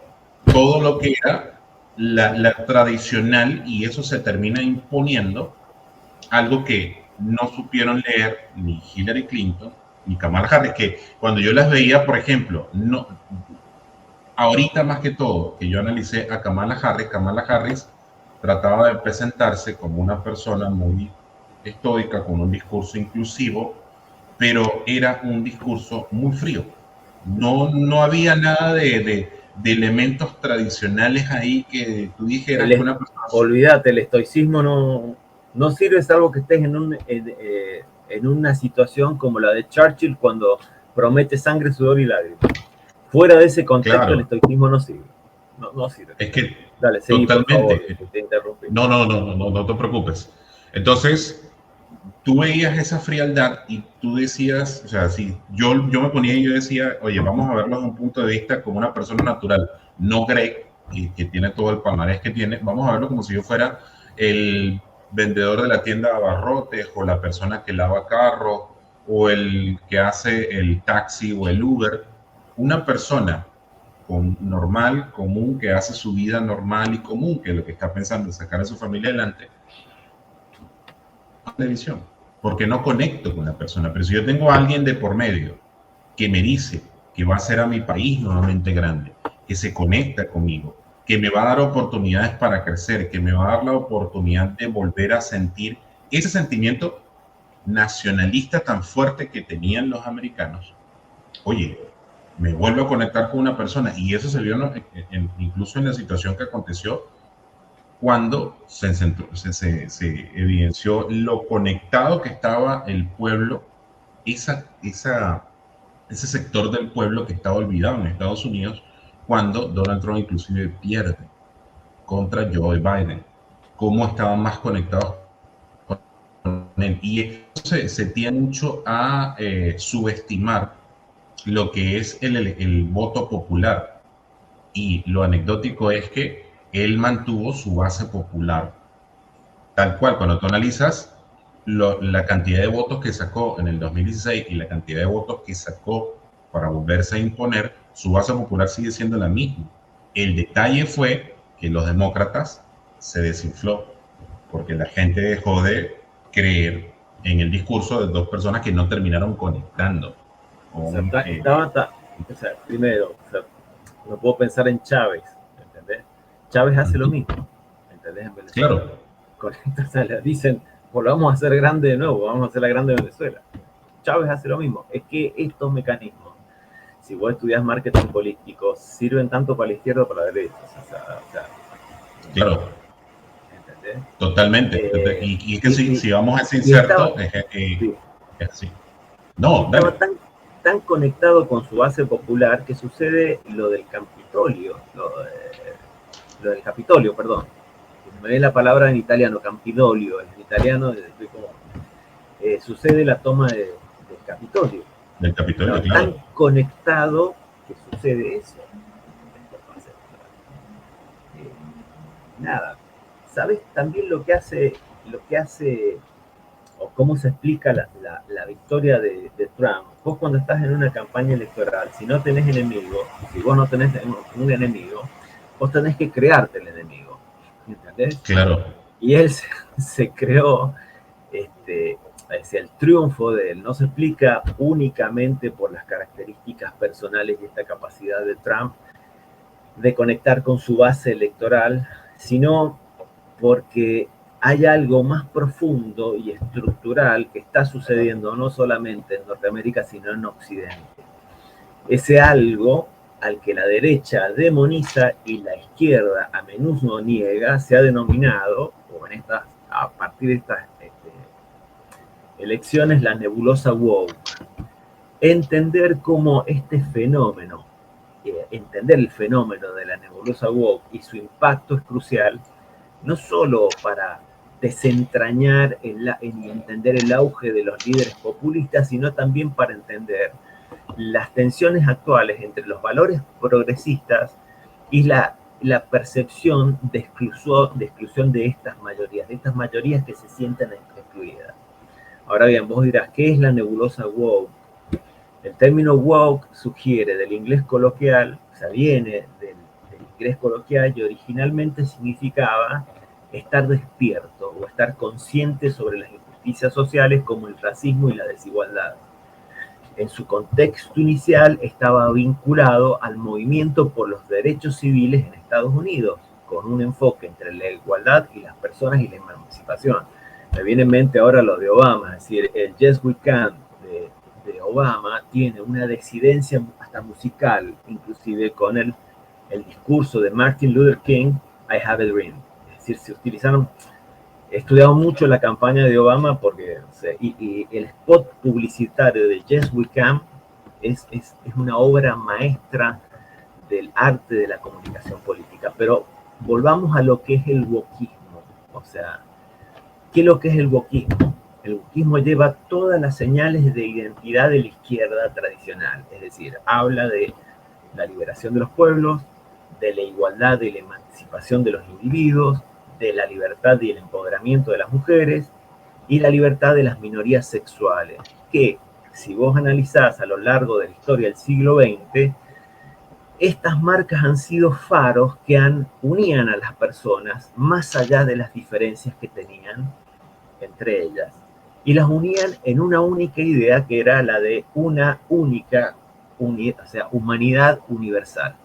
todo lo que era la tradicional, y eso se termina imponiendo, algo que no supieron leer ni Hillary Clinton ni Kamala Harris, que cuando yo las veía, por ejemplo, no, ahorita más que todo, que yo analicé a Kamala Harris trataba de presentarse como una persona muy estoica, con un discurso inclusivo, pero era un discurso muy frío. No había nada de elementos tradicionales ahí que tú dijeras que una persona... Olvídate, el estoicismo no sirve salvo que estés en una situación como la de Churchill cuando promete sangre, sudor y lágrimas. Fuera de ese contexto, claro, el estoicismo no sirve. No sirve. Es que dale, seguí, totalmente. Por favor, que te interrumpí. No te preocupes. Entonces, tú veías esa frialdad y tú decías, o sea, si yo me ponía y yo decía, oye, vamos a verlo desde un punto de vista como una persona natural, no Greg, que tiene todo el palmarés que tiene, vamos a verlo como si yo fuera el vendedor de la tienda de abarrotes, o la persona que lava carros, o el que hace el taxi o el Uber. Una persona normal, común, que hace su vida normal y común, que lo que está pensando es sacar a su familia adelante, televisión, porque no conecto con la persona. Pero si yo tengo a alguien de por medio que me dice que va a hacer a mi país nuevamente grande, que se conecta conmigo, que me va a dar oportunidades para crecer, que me va a dar la oportunidad de volver a sentir ese sentimiento nacionalista tan fuerte que tenían los americanos, oye, me vuelvo a conectar con una persona. Y eso se vio incluso en la situación que aconteció cuando se evidenció lo conectado que estaba el pueblo, ese sector del pueblo que estaba olvidado en Estados Unidos, cuando Donald Trump inclusive pierde contra Joe Biden. Cómo estaban más conectados con él. Y eso se tiende mucho a subestimar lo que es el voto popular. Y lo anecdótico es que él mantuvo su base popular. Tal cual, cuando tú analizas la cantidad de votos que sacó en el 2016 y la cantidad de votos que sacó para volverse a imponer, su base popular sigue siendo la misma. El detalle fue que los demócratas se desinfló porque la gente dejó de creer en el discurso de dos personas que no terminaron conectando. Primero, no puedo pensar en Chávez, ¿entendés? Chávez hace lo mismo, ¿entendés? En Venezuela. Claro. O sea, le dicen, volvamos a ser grande de nuevo, vamos a hacer la grande Venezuela. Chávez hace lo mismo. Es que estos mecanismos, si vos estudias marketing político, sirven tanto para la izquierda como para la derecha. Claro. ¿Entendés? Totalmente. Y es que si vamos a ser inserto, es así. No, estaba tan conectado con su base popular que sucede lo del Capitolio, lo del Capitolio, perdón. Me ve la palabra en italiano, Campidoglio, en italiano sucede la toma del Capitolio. Del Capitolio, claro. Tan conectado que sucede eso. Nada. ¿Sabes también lo que hace, o cómo se explica la victoria de Trump? Vos cuando estás en una campaña electoral, si no tenés enemigo, si vos no tenés un enemigo, vos tenés que crearte el enemigo. ¿Entendés? Claro. Y él se creó, el triunfo de él no se explica únicamente por las características personales y esta capacidad de Trump de conectar con su base electoral, sino porque hay algo más profundo y estructural que está sucediendo no solamente en Norteamérica, sino en Occidente. Ese algo al que la derecha demoniza y la izquierda a menudo niega, se ha denominado, a partir de estas elecciones, la nebulosa woke. Entender cómo este fenómeno, entender el fenómeno de la nebulosa woke y su impacto es crucial, no solo para desentrañar y entender el auge de los líderes populistas, sino también para entender las tensiones actuales entre los valores progresistas y la percepción de exclusión de estas mayorías que se sienten excluidas. Ahora bien, vos dirás, ¿qué es la nebulosa woke? El término woke sugiere del inglés coloquial, o sea, viene del inglés coloquial y originalmente significaba estar despierto o estar consciente sobre las injusticias sociales como el racismo y la desigualdad. En su contexto inicial estaba vinculado al movimiento por los derechos civiles en Estados Unidos, con un enfoque entre la igualdad y las personas y la emancipación. Me viene en mente ahora lo de Obama, es decir, el Yes We Can de Obama tiene una disidencia hasta musical, inclusive con el discurso de Martin Luther King, I Have a Dream. Es decir, se utilizaron, he estudiado mucho la campaña de Obama porque, y el spot publicitario de Yes We Can es una obra maestra del arte de la comunicación política. Pero volvamos a lo que es el wokismo. O sea, ¿qué es lo que es el wokismo? El wokismo lleva todas las señales de identidad de la izquierda tradicional, es decir, habla de la liberación de los pueblos, de la igualdad y la emancipación de los individuos, de la libertad y el empoderamiento de las mujeres y la libertad de las minorías sexuales, que si vos analizás a lo largo de la historia del siglo XX, estas marcas han sido faros que unían a las personas más allá de las diferencias que tenían entre ellas, y las unían en una única idea que era la de una única humanidad universal.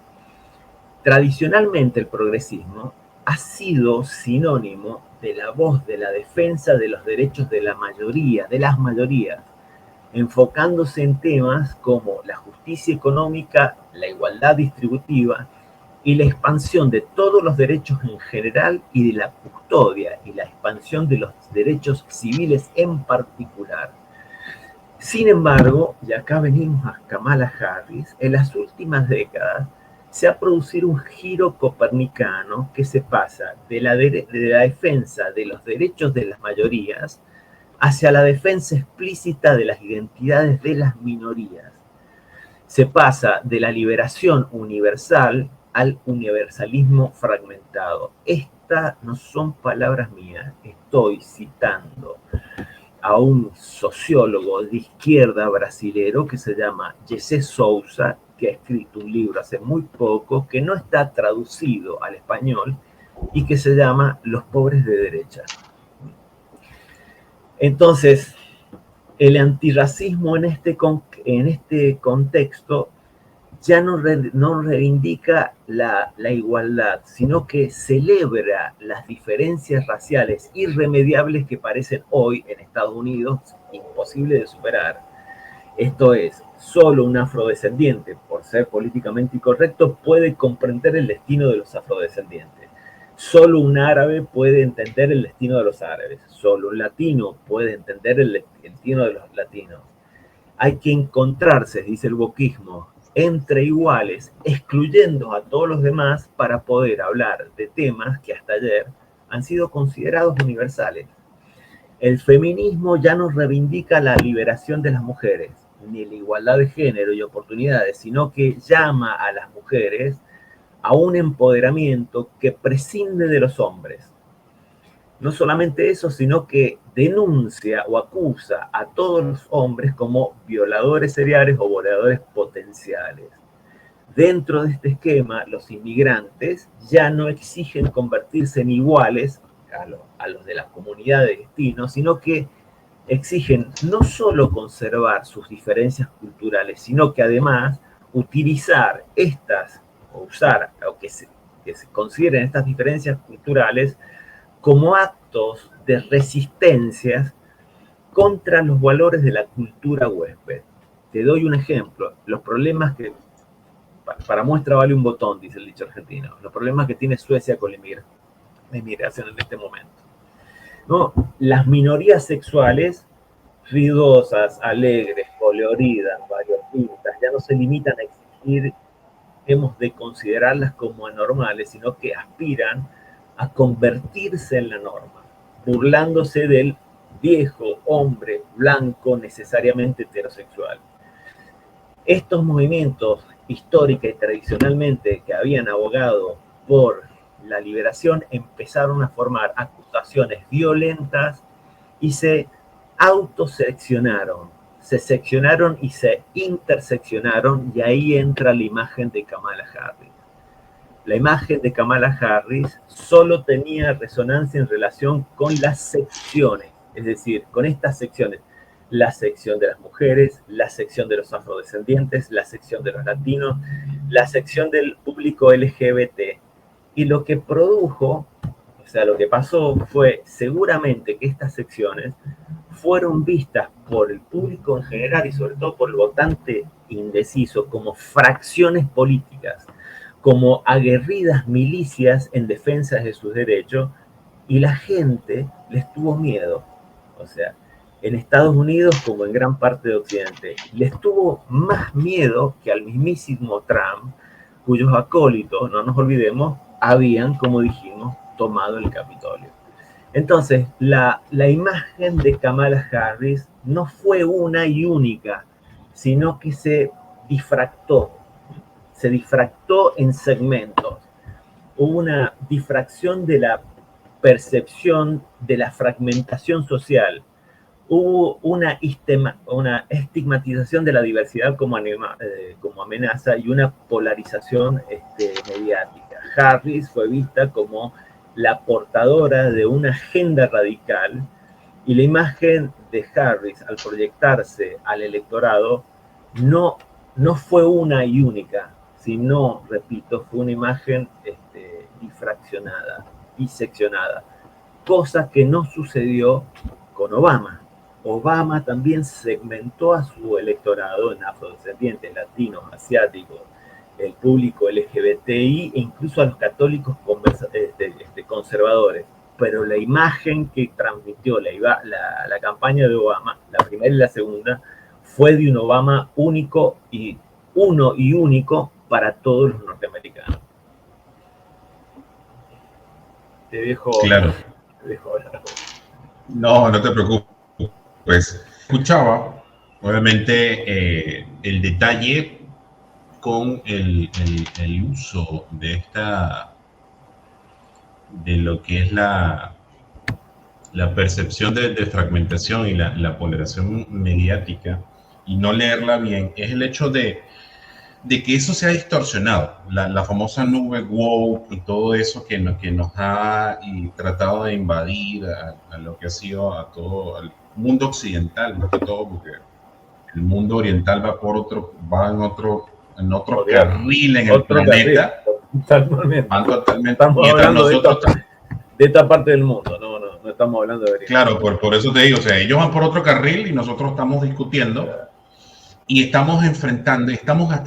Tradicionalmente el progresismo ha sido sinónimo de la voz de la defensa de los derechos de la mayoría, de las mayorías, enfocándose en temas como la justicia económica, la igualdad distributiva y la expansión de todos los derechos en general y de la custodia y la expansión de los derechos civiles en particular. Sin embargo, y acá venimos a Kamala Harris, en las últimas décadas se ha producido un giro copernicano que se pasa de la defensa de los derechos de las mayorías hacia la defensa explícita de las identidades de las minorías. Se pasa de la liberación universal al universalismo fragmentado. Estas no son palabras mías, estoy citando a un sociólogo de izquierda brasilero que se llama Jesse Souza, que ha escrito un libro hace muy poco, que no está traducido al español y que se llama Los pobres de derecha. Entonces, el antirracismo en este contexto ya no reivindica la igualdad, sino que celebra las diferencias raciales irremediables que parecen hoy en Estados Unidos imposibles de superar. Esto es, solo un afrodescendiente, por ser políticamente incorrecto, puede comprender el destino de los afrodescendientes. Solo un árabe puede entender el destino de los árabes. Solo un latino puede entender el destino de los latinos. Hay que encontrarse, dice el wokismo, entre iguales, excluyendo a todos los demás para poder hablar de temas que hasta ayer han sido considerados universales. El feminismo ya no reivindica la liberación de las mujeres, ni la igualdad de género y oportunidades, sino que llama a las mujeres a un empoderamiento que prescinde de los hombres. No solamente eso, sino que denuncia o acusa a todos los hombres como violadores seriales o violadores potenciales. Dentro de este esquema, los inmigrantes ya no exigen convertirse en iguales a los de la comunidad de destino, sino que exigen no solo conservar sus diferencias culturales, sino que además utilizar o que se consideren estas diferencias culturales como momentos de resistencias contra los valores de la cultura huésped. Te doy un ejemplo. Los problemas que, para muestra vale un botón, dice el dicho argentino, los problemas que tiene Suecia con la inmigración en este momento, ¿no? Las minorías sexuales, ruidosas, alegres, coloridas, variopintas, ya no se limitan a exigir, hemos de considerarlas como anormales, sino que aspiran a convertirse en la norma, burlándose del viejo hombre blanco necesariamente heterosexual. Estos movimientos histórica y tradicionalmente que habían abogado por la liberación empezaron a formar acusaciones violentas y se autoseccionaron, se seccionaron y se interseccionaron, y ahí entra la imagen de Kamala Harris. La imagen de Kamala Harris solo tenía resonancia en relación con las secciones, es decir, con estas secciones: la sección de las mujeres, la sección de los afrodescendientes, la sección de los latinos, la sección del público LGBT. Y lo que produjo, o sea, lo que pasó fue seguramente que estas secciones fueron vistas por el público en general y sobre todo por el votante indeciso como fracciones políticas, como aguerridas milicias en defensa de sus derechos, y la gente les tuvo miedo. O sea, en Estados Unidos, como en gran parte de Occidente, les tuvo más miedo que al mismísimo Trump, cuyos acólitos, no nos olvidemos, habían, como dijimos, tomado el Capitolio. Entonces, la imagen de Kamala Harris no fue una y única, sino que se difractó en segmentos. Hubo una difracción de la percepción de la fragmentación social. Hubo una estigmatización de la diversidad como amenaza y una polarización mediática. Harris fue vista como la portadora de una agenda radical, y la imagen de Harris al proyectarse al electorado no fue una y única, sino, repito, fue una imagen difraccionada, diseccionada, cosa que no sucedió con Obama. Obama también segmentó a su electorado en afrodescendientes, latinos, asiáticos, el público LGBTI e incluso a los católicos conservadores. Pero la imagen que transmitió la campaña de Obama, la primera y la segunda, fue de un Obama único y único para todos los norteamericanos. Te dejo. Claro. No te preocupes. Pues escuchaba, obviamente, el detalle con el uso de lo que es la percepción de fragmentación y la polarización mediática, y no leerla bien, es el hecho de que eso se ha distorsionado, la famosa nube woke y todo eso que nos ha tratado de invadir a lo que ha sido a todo el mundo occidental, más que todo, porque el mundo oriental va en otro carril en el planeta. Totalmente. Estamos hablando de esta parte del mundo, no estamos hablando de Oriente. Claro, por eso te digo, o sea, ellos van por otro carril y nosotros estamos discutiendo. Y estamos enfrentando,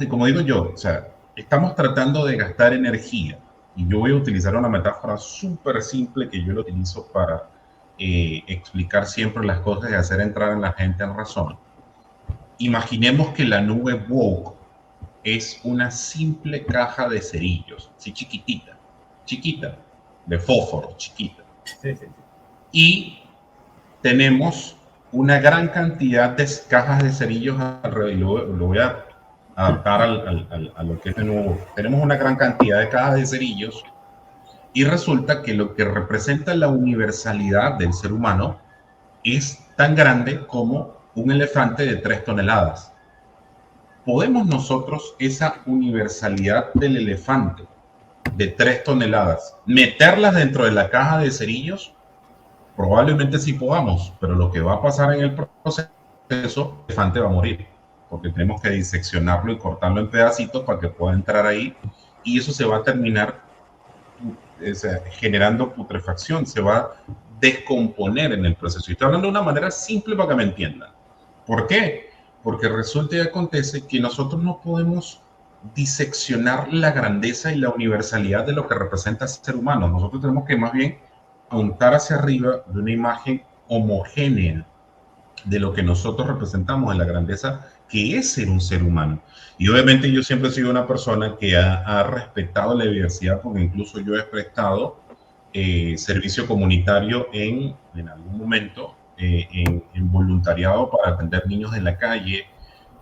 como digo yo, o sea, estamos tratando de gastar energía. Y yo voy a utilizar una metáfora súper simple que yo lo utilizo para explicar siempre las cosas y hacer entrar a la gente en razón. Imaginemos que la nube woke es una simple caja de cerillos, así chiquita, de fósforo, chiquita. Sí. Y tenemos una gran cantidad de cajas de cerillos alrededor, y lo voy a adaptar a lo que es de nuevo. Tenemos una gran cantidad de cajas de cerillos, y resulta que lo que representa la universalidad del ser humano es tan grande como un elefante de 3 toneladas. ¿Podemos nosotros esa universalidad del elefante de 3 toneladas meterlas dentro de la caja de cerillos? Probablemente sí podamos, pero lo que va a pasar en el proceso, el elefante va a morir, porque tenemos que diseccionarlo y cortarlo en pedacitos para que pueda entrar ahí, y eso se va a terminar generando putrefacción, se va a descomponer en el proceso. Y estoy hablando de una manera simple para que me entiendan. ¿Por qué? Porque resulta y acontece que nosotros no podemos diseccionar la grandeza y la universalidad de lo que representa ser humano. Nosotros tenemos que más bien apuntar hacia arriba de una imagen homogénea de lo que nosotros representamos en la grandeza que es ser un ser humano. Y obviamente yo siempre he sido una persona que ha respetado la diversidad, porque incluso yo he prestado servicio comunitario en algún momento, en voluntariado para atender niños en la calle,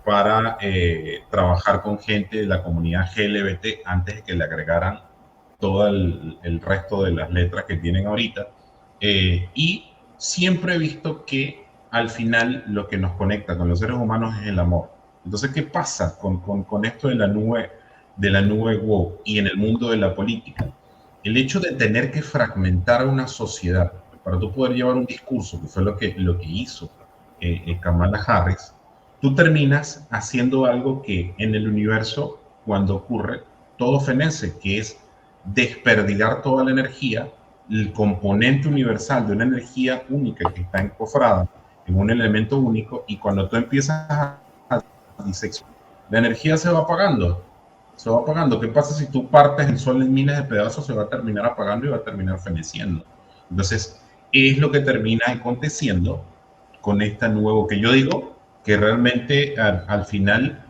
para trabajar con gente de la comunidad LGBT antes de que le agregaran todo el resto de las letras que tienen ahorita. Y siempre he visto que al final lo que nos conecta con los seres humanos es el amor. Entonces, ¿qué pasa con esto de la nube woke y en el mundo de la política? El hecho de tener que fragmentar una sociedad para tú poder llevar un discurso, que fue lo que hizo Kamala Harris, tú terminas haciendo algo que en el universo, cuando ocurre, todo fenece, que es desperdigar toda la energía, el componente universal de una energía única que está encofrada en un elemento único, y cuando tú empiezas a diseccionar, la energía se va apagando. Se va apagando. ¿Qué pasa si tú partes el sol en miles de pedazos? Se va a terminar apagando y va a terminar feneciendo. Entonces, es lo que termina aconteciendo con esta nuevo que yo digo que realmente al final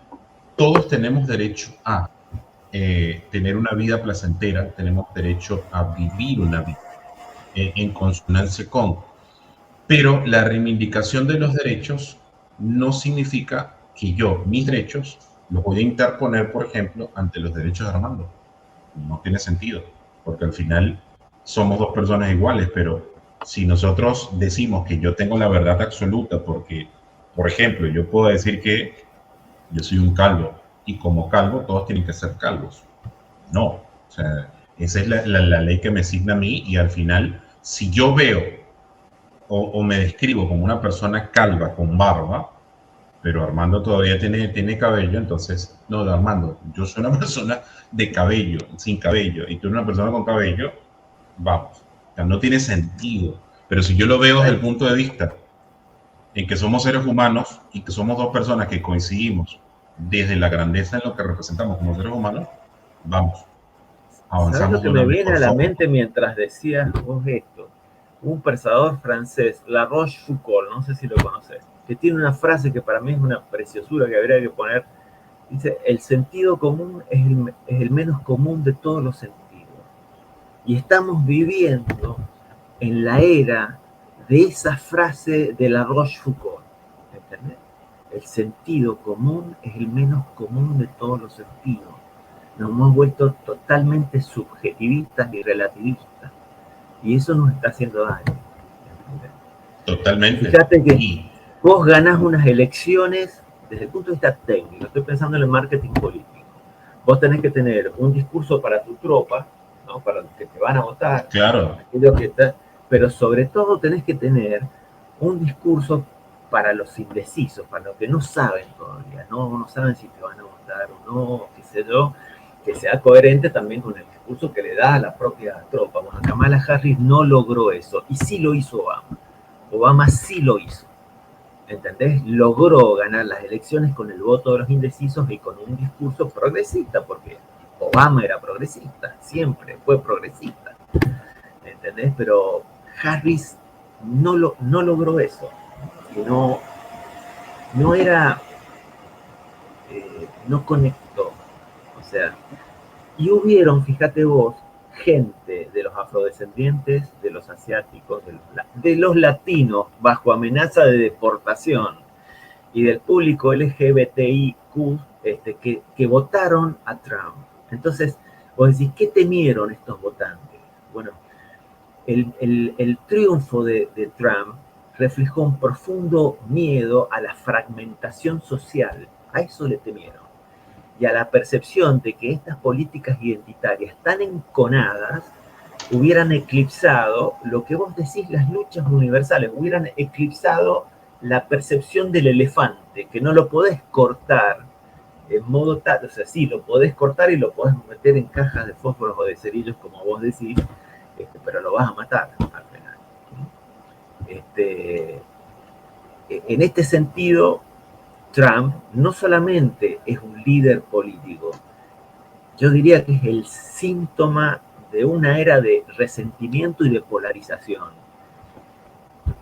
todos tenemos derecho a tener una vida placentera, tenemos derecho a vivir una vida en consonancia con, pero la reivindicación de los derechos no significa que yo, mis derechos, los voy a interponer, por ejemplo, ante los derechos de Armando. No tiene sentido, porque al final somos dos personas iguales, pero si nosotros decimos que yo tengo la verdad absoluta, porque, por ejemplo, yo puedo decir que yo soy un calvo, y como calvo todos tienen que ser calvos. No, o sea, esa es la ley que me asigna a mí, y al final, si yo veo o me describo como una persona calva con barba, pero Armando todavía tiene cabello, entonces, no, Armando, yo soy una persona de cabello, sin cabello, y tú eres una persona con cabello, vamos, o sea, no tiene sentido. Pero si yo lo veo desde el punto de vista en que somos seres humanos y que somos dos personas que coincidimos desde la grandeza en lo que representamos como seres humanos, vamos, avanzamos. ¿Sabes lo que me viene a la mente mientras decías vos esto? Un pensador francés, La Rochefoucauld, no sé si lo conoces, que tiene una frase que para mí es una preciosura que habría que poner. Dice, el sentido común es el menos común de todos los sentidos. Y estamos viviendo en la era de esa frase de La Rochefoucauld. ¿Entendés? El sentido común es el menos común de todos los sentidos. Nos hemos vuelto totalmente subjetivistas y relativistas. Y eso nos está haciendo daño. ¿Entendés? Totalmente. Fíjate que vos ganás unas elecciones desde el punto de vista técnico. Estoy pensando en el marketing político. Vos tenés que tener un discurso para tu tropa, ¿no? Para los que te van a votar. Claro. Pero sobre todo tenés que tener un discurso para los indecisos, para los que no saben todavía, no saben si te van a votar o no, qué sé yo, que sea coherente también con el discurso que le da a la propia tropa. Bueno, Kamala Harris no logró eso, y sí lo hizo Obama. Obama sí lo hizo, ¿entendés? Logró ganar las elecciones con el voto de los indecisos y con un discurso progresista, porque Obama era progresista, siempre fue progresista, ¿entendés? Pero Harris no logró eso, no era, no conectó, o sea, y hubieron, fíjate vos, gente de los afrodescendientes, de los asiáticos, de los latinos, bajo amenaza de deportación, y del público LGBTIQ que votaron a Trump. Entonces, vos decís, ¿qué temieron estos votantes? Bueno, el triunfo de Trump reflejó un profundo miedo a la fragmentación social. A eso le temieron. Y a la percepción de que estas políticas identitarias tan enconadas hubieran eclipsado lo que vos decís, las luchas universales, hubieran eclipsado la percepción del elefante, que no lo podés cortar en modo tal, o sea, sí, lo podés cortar y lo podés meter en cajas de fósforos o de cerillos, como vos decís, pero lo vas a matar al final. En este sentido, Trump no solamente es un líder político, yo diría que es el síntoma de una era de resentimiento y de polarización.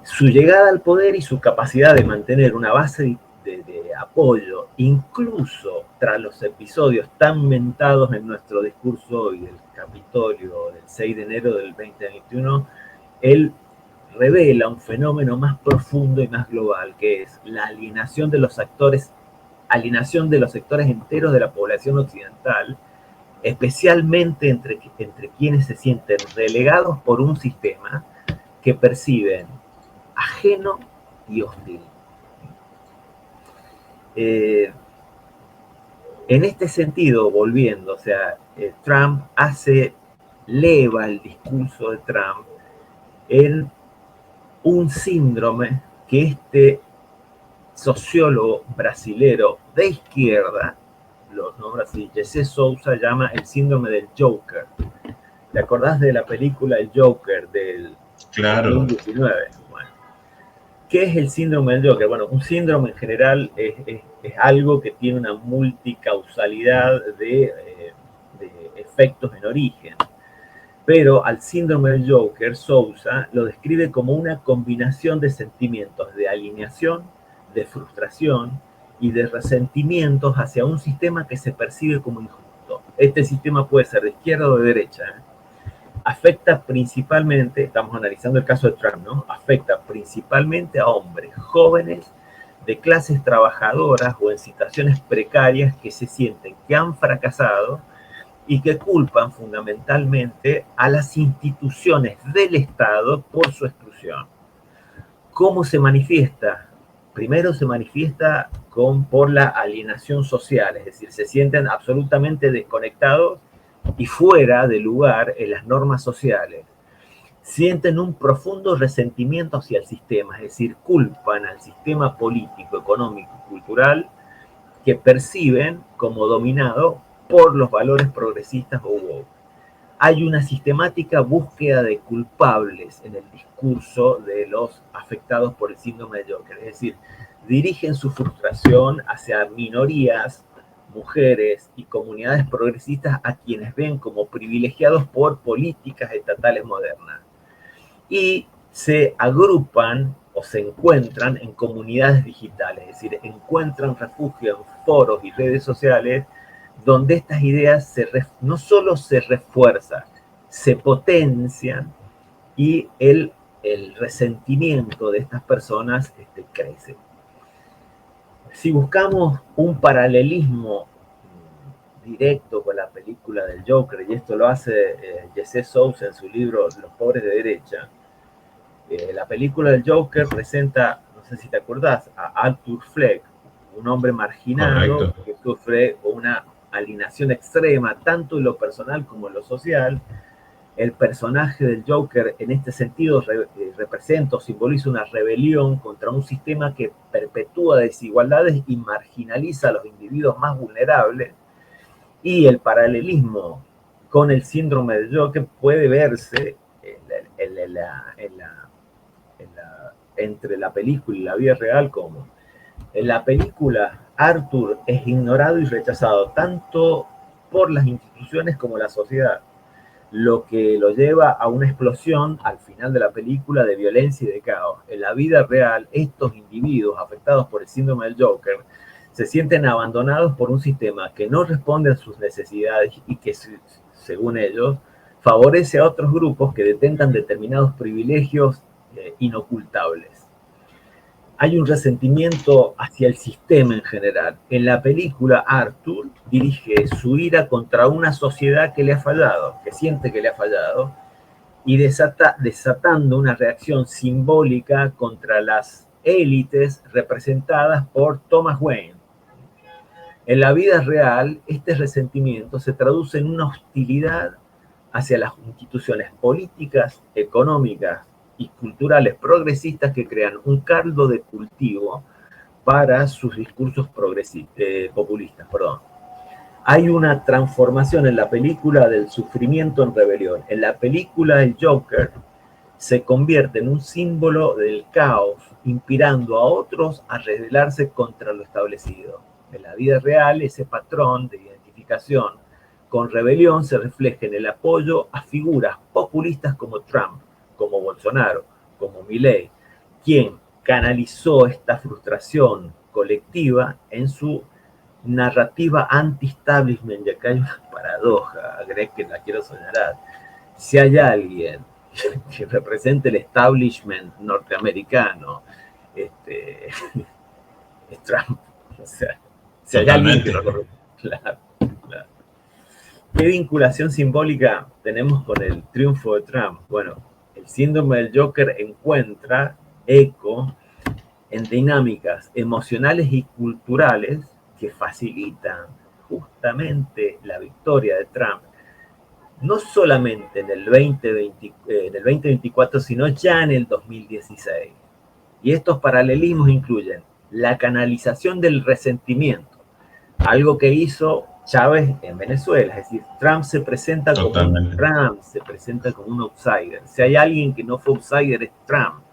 Su llegada al poder y su capacidad de mantener una base de apoyo, incluso tras los episodios tan mentados en nuestro discurso hoy del Capitolio del 6 de enero del 2021, él revela un fenómeno más profundo y más global, que es la alienación de los sectores enteros de la población occidental, especialmente entre quienes se sienten relegados por un sistema que perciben ajeno y hostil. En este sentido, volviendo, o sea, Trump eleva el discurso de Trump en un síndrome que este sociólogo brasilero de izquierda, lo nombra así, Jesse Souza, llama el síndrome del Joker. ¿Te acordás de la película El Joker del 2019? Bueno, ¿qué es el síndrome del Joker? Bueno, un síndrome en general es algo que tiene una multicausalidad de efectos en origen. Pero al síndrome del Joker, Souza lo describe como una combinación de sentimientos de alienación, de frustración y de resentimientos hacia un sistema que se percibe como injusto. Este sistema puede ser de izquierda o de derecha. Afecta principalmente, estamos analizando el caso de Trump, ¿no? Afecta principalmente a hombres jóvenes de clases trabajadoras o en situaciones precarias que se sienten que han fracasado y que culpan fundamentalmente a las instituciones del Estado por su exclusión. ¿Cómo se manifiesta? Primero se manifiesta por la alienación social, es decir, se sienten absolutamente desconectados y fuera de lugar en las normas sociales. Sienten un profundo resentimiento hacia el sistema, es decir, culpan al sistema político, económico y cultural que perciben como dominado por los valores progresistas o woke. Hay una sistemática búsqueda de culpables en el discurso de los afectados por el síndrome de Joker, es decir, dirigen su frustración hacia minorías, mujeres y comunidades progresistas a quienes ven como privilegiados por políticas estatales modernas. Y se agrupan o se encuentran en comunidades digitales, es decir, encuentran refugio en foros y redes sociales donde estas ideas no solo se refuerzan, se potencian y el resentimiento de estas personas crece. Si buscamos un paralelismo directo con la película del Joker, y esto lo hace Jesse Souza en su libro Los pobres de derecha, la película del Joker presenta, no sé si te acordás, a Arthur Fleck, un hombre marginado. Correcto. Que sufre una alienación extrema, tanto en lo personal como en lo social. El personaje del Joker en este sentido representa o simboliza una rebelión contra un sistema que perpetúa desigualdades y marginaliza a los individuos más vulnerables. Y el paralelismo con el síndrome del Joker puede verse entre la película y la vida real, como en la película Arthur es ignorado y rechazado tanto por las instituciones como la sociedad, lo que lo lleva a una explosión al final de la película de violencia y de caos. En la vida real, estos individuos afectados por el síndrome del Joker se sienten abandonados por un sistema que no responde a sus necesidades y que, según ellos, favorece a otros grupos que detentan determinados privilegios inocultables. Hay un resentimiento hacia el sistema en general. En la película, Arthur dirige su ira contra una sociedad que le ha fallado, que siente que le ha fallado, y desatando una reacción simbólica contra las élites representadas por Thomas Wayne. En la vida real, este resentimiento se traduce en una hostilidad hacia las instituciones políticas, económicas y culturales progresistas que crean un caldo de cultivo para sus discursos populistas. Hay una transformación en la película del sufrimiento en rebelión. En la película El Joker se convierte en un símbolo del caos, inspirando a otros a rebelarse contra lo establecido. En la vida real, ese patrón de identificación con rebelión se refleja en el apoyo a figuras populistas como Trump, como Bolsonaro, como Milei, quien canalizó esta frustración colectiva en su narrativa anti-establishment. Y acá hay una paradoja, Greg, que la quiero señalar. Si hay alguien que represente el establishment norteamericano, es Trump. O sea, si hay alguien que lo represente, claro, claro. ¿Qué vinculación simbólica tenemos con el triunfo de Trump? Bueno, el síndrome del Joker encuentra eco en dinámicas emocionales y culturales que facilitan justamente la victoria de Trump, no solamente en el 2024, sino ya en el 2016. Y estos paralelismos incluyen la canalización del resentimiento, algo que hizo Chávez en Venezuela. Es decir, Trump se presenta como un outsider. Si hay alguien que no fue outsider, es Trump.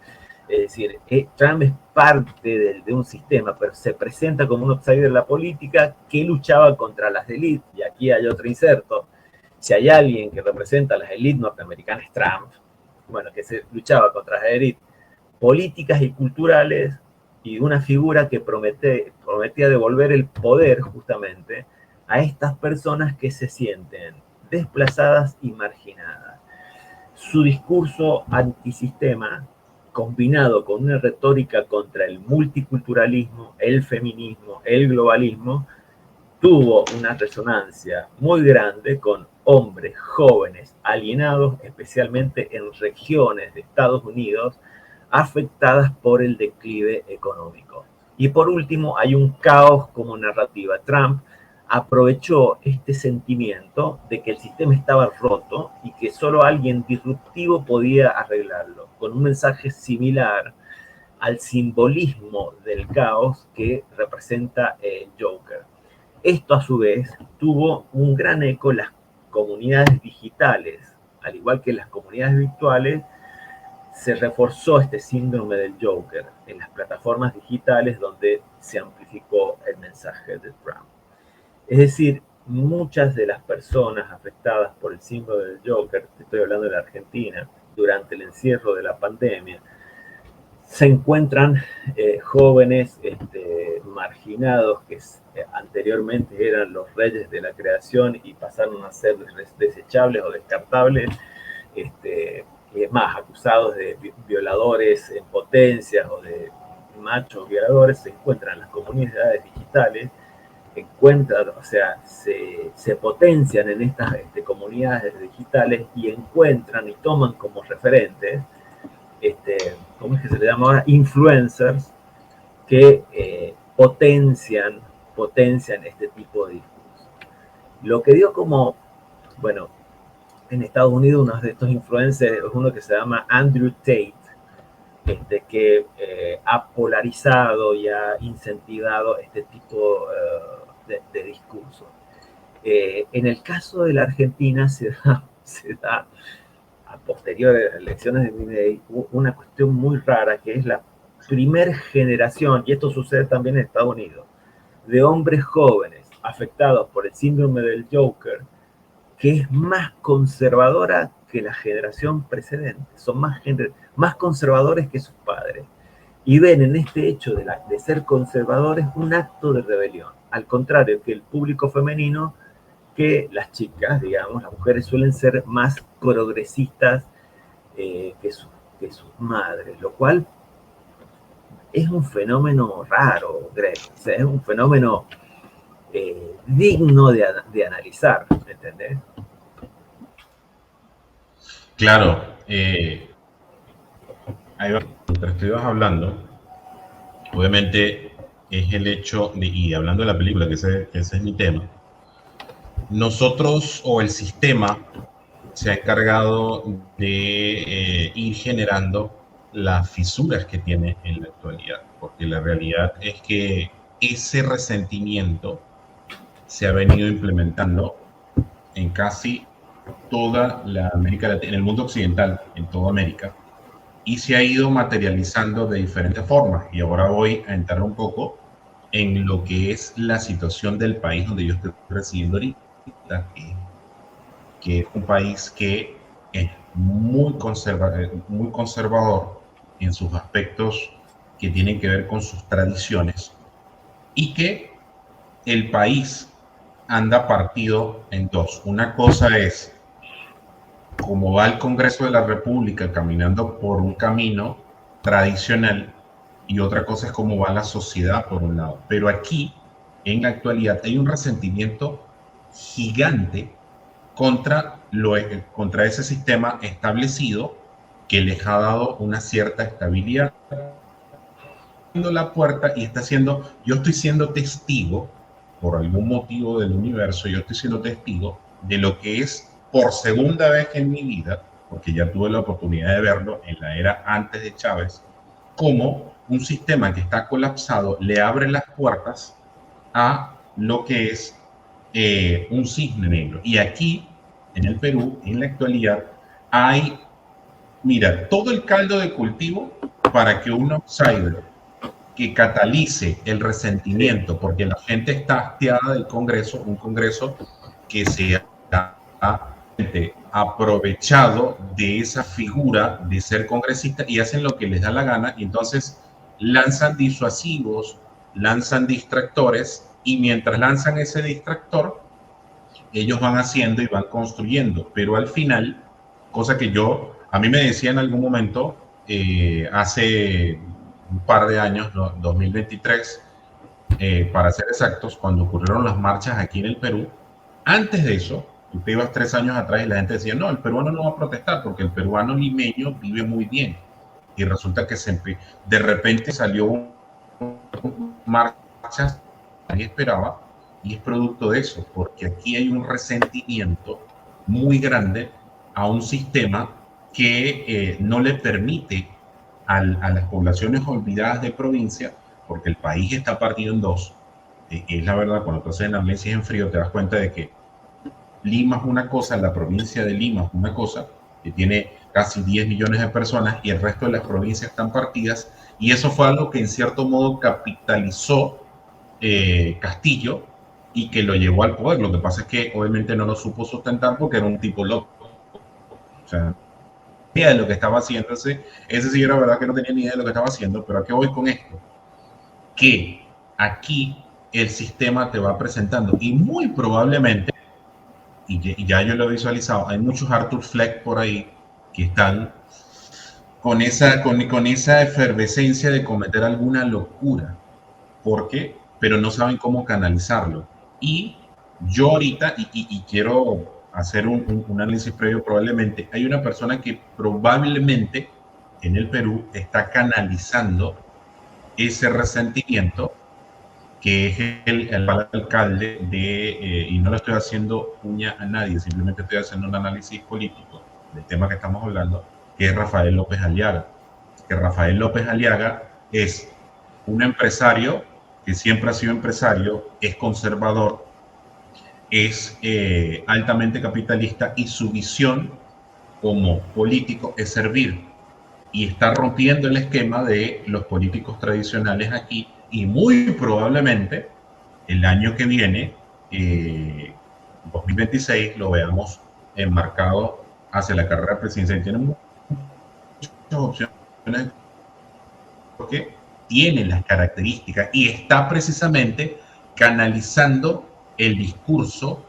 Es decir, Trump es parte de un sistema, pero se presenta como un outsider en la política que luchaba contra las élites. Y aquí hay otro inserto. Si hay alguien que representa a las élites norteamericanas, es Trump. Bueno, que se luchaba contra las élites políticas y culturales, y una figura que prometía devolver el poder justamente a estas personas que se sienten desplazadas y marginadas. Su discurso antisistema, combinado con una retórica contra el multiculturalismo, el feminismo, el globalismo, tuvo una resonancia muy grande con hombres jóvenes alienados, especialmente en regiones de Estados Unidos afectadas por el declive económico. Y por último, hay un caos como narrativa. Trump aprovechó este sentimiento de que el sistema estaba roto y que solo alguien disruptivo podía arreglarlo, con un mensaje similar al simbolismo del caos que representa el Joker. Esto, a su vez, tuvo un gran eco en las comunidades digitales. Al igual que en las comunidades virtuales, se reforzó este síndrome del Joker en las plataformas digitales donde se amplificó el mensaje de Trump. Es decir, muchas de las personas afectadas por el síndrome del Joker, estoy hablando de la Argentina, durante el encierro de la pandemia, se encuentran jóvenes marginados que anteriormente eran los reyes de la creación y pasaron a ser desechables o descartables, y es más, acusados de violadores en potencias o de machos violadores, se encuentran en las comunidades digitales, se potencian en estas comunidades digitales y encuentran y toman como referentes, ¿cómo es que se le llama ahora? Influencers que potencian este tipo de discursos. Lo que dio como, bueno, en Estados Unidos uno de estos influencers es uno que se llama Andrew Tate, que ha polarizado y ha incentivado este tipo de discursos. En el caso de la Argentina se da a posteriores elecciones de Milei una cuestión muy rara, que es la primer generación, y esto sucede también en Estados Unidos, de hombres jóvenes afectados por el síndrome del Joker, que es más conservadora que la generación precedente. Son más conservadores que sus padres. Y ven en este hecho de ser conservadores un acto de rebelión. Al contrario que el público femenino, que las chicas, digamos, las mujeres suelen ser más progresistas que sus madres, lo cual es un fenómeno raro, Greg. O sea, es un fenómeno digno de analizar, ¿entendés? Claro, ahí va, mientras estuvimos hablando, obviamente es el hecho, y hablando de la película, que ese es mi tema, nosotros o el sistema se ha encargado de ir generando las fisuras que tiene en la actualidad, porque la realidad es que ese resentimiento se ha venido implementando en casi toda la América Latina, en el mundo occidental, en toda América, y se ha ido materializando de diferentes formas. Y ahora voy a entrar un poco en lo que es la situación del país donde yo estoy residiendo ahorita, que es un país que es muy conservador en sus aspectos que tienen que ver con sus tradiciones, y que el país anda partido en dos. Una cosa es cómo va el Congreso de la República caminando por un camino tradicional, y otra cosa es cómo va la sociedad por un lado. Pero aquí, en la actualidad, hay un resentimiento gigante contra ese sistema establecido que les ha dado una cierta estabilidad. La puerta y está siendo, yo estoy siendo testigo, por algún motivo del universo, yo estoy siendo testigo de lo que es por segunda vez en mi vida, porque ya tuve la oportunidad de verlo en la era antes de Chávez, como un sistema que está colapsado le abre las puertas a lo que es un cisne negro. Y aquí, en el Perú, en la actualidad, hay, mira, todo el caldo de cultivo para que un outsider que catalice el resentimiento, porque la gente está hastiada del Congreso, un Congreso que se ha aprovechado de esa figura de ser congresista y hacen lo que les da la gana, y entonces lanzan disuasivos, lanzan distractores, y mientras lanzan ese distractor, ellos van haciendo y van construyendo, pero al final, cosa que a mí me decía en algún momento, hace un par de años, 2023, para ser exactos, cuando ocurrieron las marchas aquí en el Perú, antes de eso, tú te ibas 3 años atrás y la gente decía, no, el peruano no va a protestar porque el peruano limeño vive muy bien. Y resulta que de repente salió marchas que nadie esperaba, y es producto de eso, porque aquí hay un resentimiento muy grande a un sistema que no le permite a las poblaciones olvidadas de provincia, porque el país está partido en dos. Es la verdad, cuando tú haces el análisis en frío te das cuenta de que Lima es una cosa, la provincia de Lima es una cosa, que tiene casi 10 millones de personas, y el resto de las provincias están partidas, y eso fue algo que en cierto modo capitalizó Castillo y que lo llevó al poder. Lo que pasa es que obviamente no lo supo sustentar porque era un tipo loco. O sea, idea de lo que estaba haciendo. Ese sí era verdad que no tenía ni idea de lo que estaba haciendo, pero ¿a qué voy con esto? Que aquí el sistema te va presentando, y muy probablemente, y ya yo lo he visualizado, hay muchos Arthur Fleck por ahí que están con esa efervescencia de cometer alguna locura, pero no saben cómo canalizarlo. Y yo ahorita, y quiero hacer un análisis previo, probablemente hay una persona que probablemente en el Perú está canalizando ese resentimiento, que es el alcalde y no le estoy haciendo uña a nadie, simplemente estoy haciendo un análisis político del tema que estamos hablando, que es Rafael López Aliaga. Que Rafael López Aliaga es un empresario que siempre ha sido empresario, es conservador, es altamente capitalista, y su visión como político es servir, y está rompiendo el esquema de los políticos tradicionales aquí, y muy probablemente el año que viene, 2026, lo veamos enmarcado hacia la carrera presidencial. Tiene muchas opciones porque tiene las características y está precisamente canalizando el discurso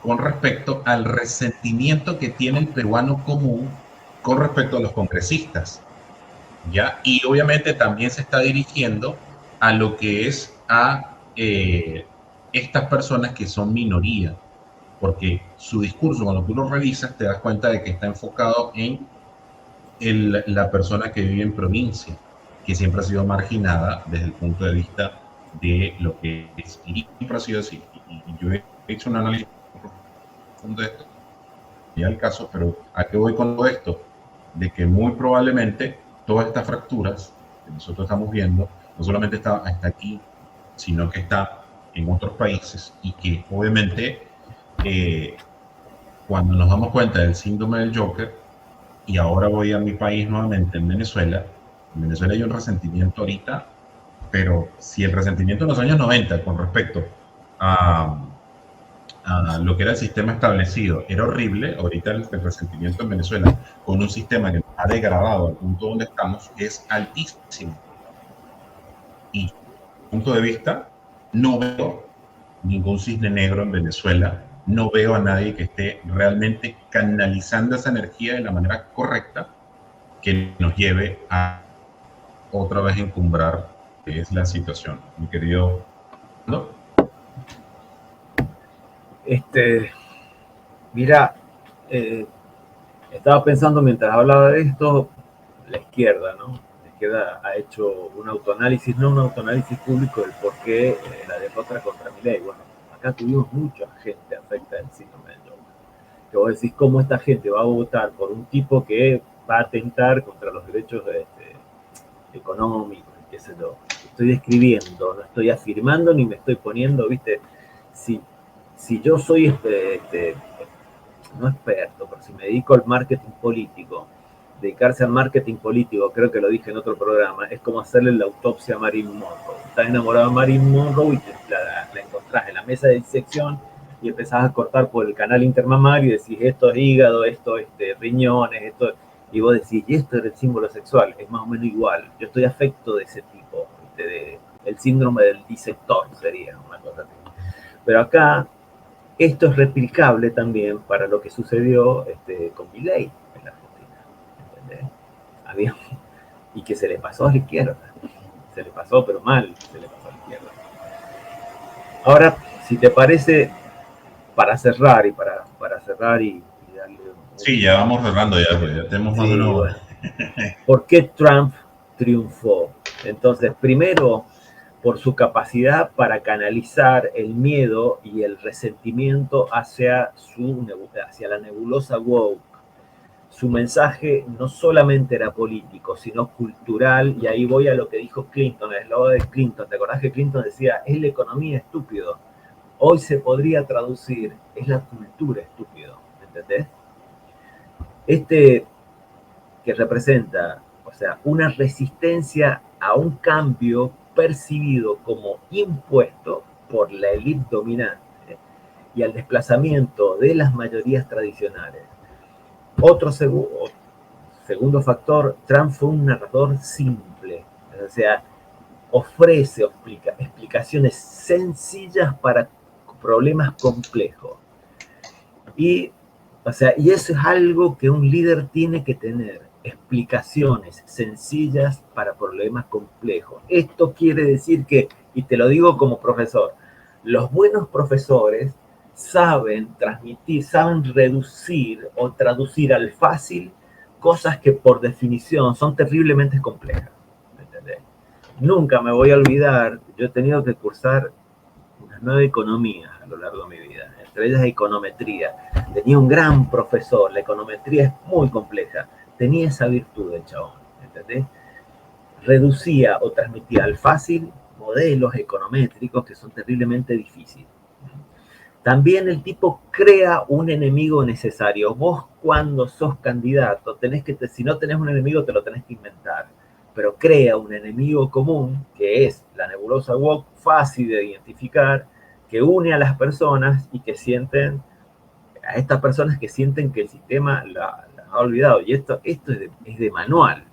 con respecto al resentimiento que tiene el peruano común con respecto a los congresistas, ¿ya? Y obviamente también se está dirigiendo a lo que es a estas personas que son minoría, porque su discurso, cuando tú lo revisas, te das cuenta de que está enfocado en la persona que vive en provincia, que siempre ha sido marginada desde el punto de vista de lo que es, y siempre ha sido así. Y yo he hecho un análisis profundo de esto, ya el caso, pero ¿a qué voy con todo esto? De que muy probablemente todas estas fracturas que nosotros estamos viendo, no solamente está aquí, sino que está en otros países, y que obviamente cuando nos damos cuenta del síndrome del Joker, y ahora voy a mi país nuevamente, en Venezuela. En Venezuela hay un resentimiento ahorita, pero si el resentimiento en los años 90 con respecto a, a lo que era el sistema establecido era horrible, ahorita el resentimiento en Venezuela con un sistema que nos ha degradado al punto donde estamos es altísimo. Y punto de vista, no veo ningún cisne negro en Venezuela, no veo a nadie que esté realmente canalizando esa energía de la manera correcta que nos lleve a otra vez encumbrar que es la situación. Mi querido, ¿no? Mira, estaba pensando mientras hablaba de esto, la izquierda, ¿no? La izquierda ha hecho un autoanálisis, no un autoanálisis público del por qué la derrota contra Milei. Bueno, acá tuvimos mucha gente afecta del síndrome de Joe. Que vos decís cómo esta gente va a votar por un tipo que va a atentar contra los derechos económicos, qué sé yo. Estoy describiendo, no estoy afirmando ni me estoy poniendo, ¿viste? Si yo soy no experto, pero si me dedico al marketing político, dedicarse al marketing político, creo que lo dije en otro programa, es como hacerle la autopsia a Marilyn Monroe. Estás enamorado de Marilyn Monroe y la encontrás en la mesa de disección y empezás a cortar por el canal intermamario y decís, esto es hígado, esto es riñones, esto, y vos decís, y esto es el símbolo sexual, es más o menos igual. Yo estoy afecto de ese tipo, el síndrome del disector sería una cosa así. Pero acá esto es replicable también para lo que sucedió con Milei en la Argentina. ¿Entendés? Había, y que se le pasó a la izquierda. Se le pasó, pero mal, se le pasó a la izquierda. Ahora, si te parece, para cerrar y darle Sí, ya vamos cerrando, ya, pues, ya tenemos más de una sí, hora. bueno, ¿por qué Trump triunfó? Entonces, primero, por su capacidad para canalizar el miedo y el resentimiento hacia la nebulosa woke. Su mensaje no solamente era político, sino cultural, y ahí voy a lo que dijo Clinton, el eslogan de Clinton. ¿Te acordás que Clinton decía, es la economía estúpido? Hoy se podría traducir, es la cultura estúpido, ¿entendés? Que representa, o sea, una resistencia a un cambio percibido como impuesto por la élite dominante y al desplazamiento de las mayorías tradicionales. Otro segundo factor, Trump fue un narrador simple, o sea, ofrece explicaciones sencillas para problemas complejos. Y eso es algo que un líder tiene que tener, explicaciones sencillas para problemas complejos. Esto quiere decir que, y te lo digo como profesor, los buenos profesores saben transmitir, saben reducir o traducir al fácil cosas que por definición son terriblemente complejas. ¿Entendés? Nunca me voy a olvidar, yo he tenido que cursar unas 9 economías a lo largo de mi vida, entre ellas econometría. Tenía un gran profesor, la econometría es muy compleja, tenía esa virtud el chabón, ¿entendés? Reducía o transmitía al fácil modelos econométricos que son terriblemente difíciles. También el tipo crea un enemigo necesario. Vos cuando sos candidato, si no tenés un enemigo te lo tenés que inventar, pero crea un enemigo común, que es la nebulosa woke, fácil de identificar, que une a las personas y que sienten, a estas personas que sienten que el sistema las ha olvidado. Y esto es de manual.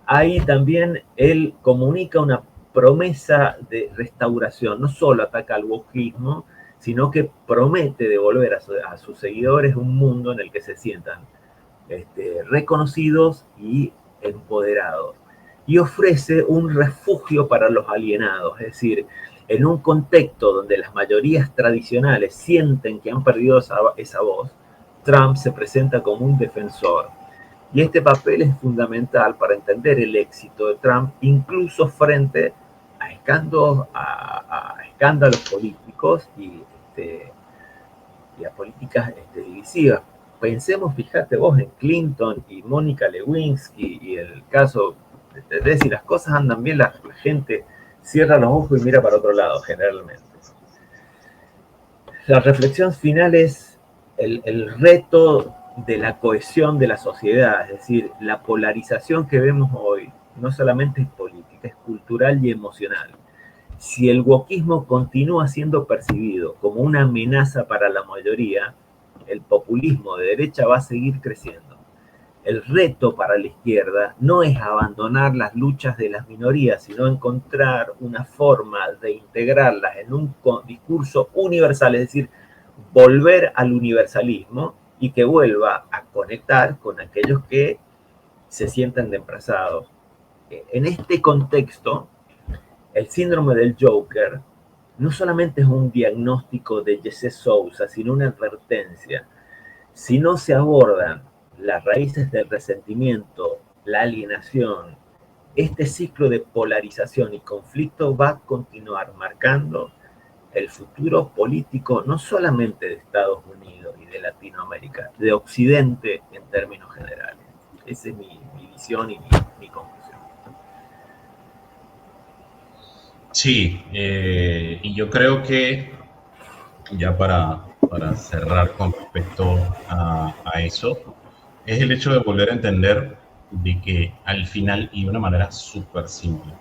Ahí también él comunica una promesa de restauración, no solo ataca al wokismo, sino que promete devolver a sus seguidores un mundo en el que se sientan reconocidos y empoderados. Y ofrece un refugio para los alienados, es decir, en un contexto donde las mayorías tradicionales sienten que han perdido esa voz, Trump se presenta como un defensor. Y este papel es fundamental para entender el éxito de Trump, incluso frente a escándalos políticos y a políticas divisivas. Pensemos, fíjate vos, en Clinton y Mónica Lewinsky y el caso, de si las cosas andan bien, la gente cierra los ojos y mira para otro lado, generalmente. La reflexión final es el reto de la cohesión de la sociedad. Es decir, la polarización que vemos hoy no solamente es política, es cultural y emocional. Si el wokismo continúa siendo percibido como una amenaza para la mayoría, el populismo de derecha va a seguir creciendo. El reto para la izquierda no es abandonar las luchas de las minorías, sino encontrar una forma de integrarlas en un discurso universal, es decir, volver al universalismo y que vuelva a conectar con aquellos que se sientan desplazados. En este contexto, el síndrome del Joker no solamente es un diagnóstico de Jesse Sousa, sino una advertencia. Si no se abordan las raíces del resentimiento, la alienación, este ciclo de polarización y conflicto va a continuar marcando el futuro político no solamente de Estados Unidos y de Latinoamérica, de Occidente en términos generales. Esa es mi visión y mi conclusión. Sí, y yo creo que ya para cerrar con respecto a eso, es el hecho de volver a entender de que al final, y de una manera súper simple,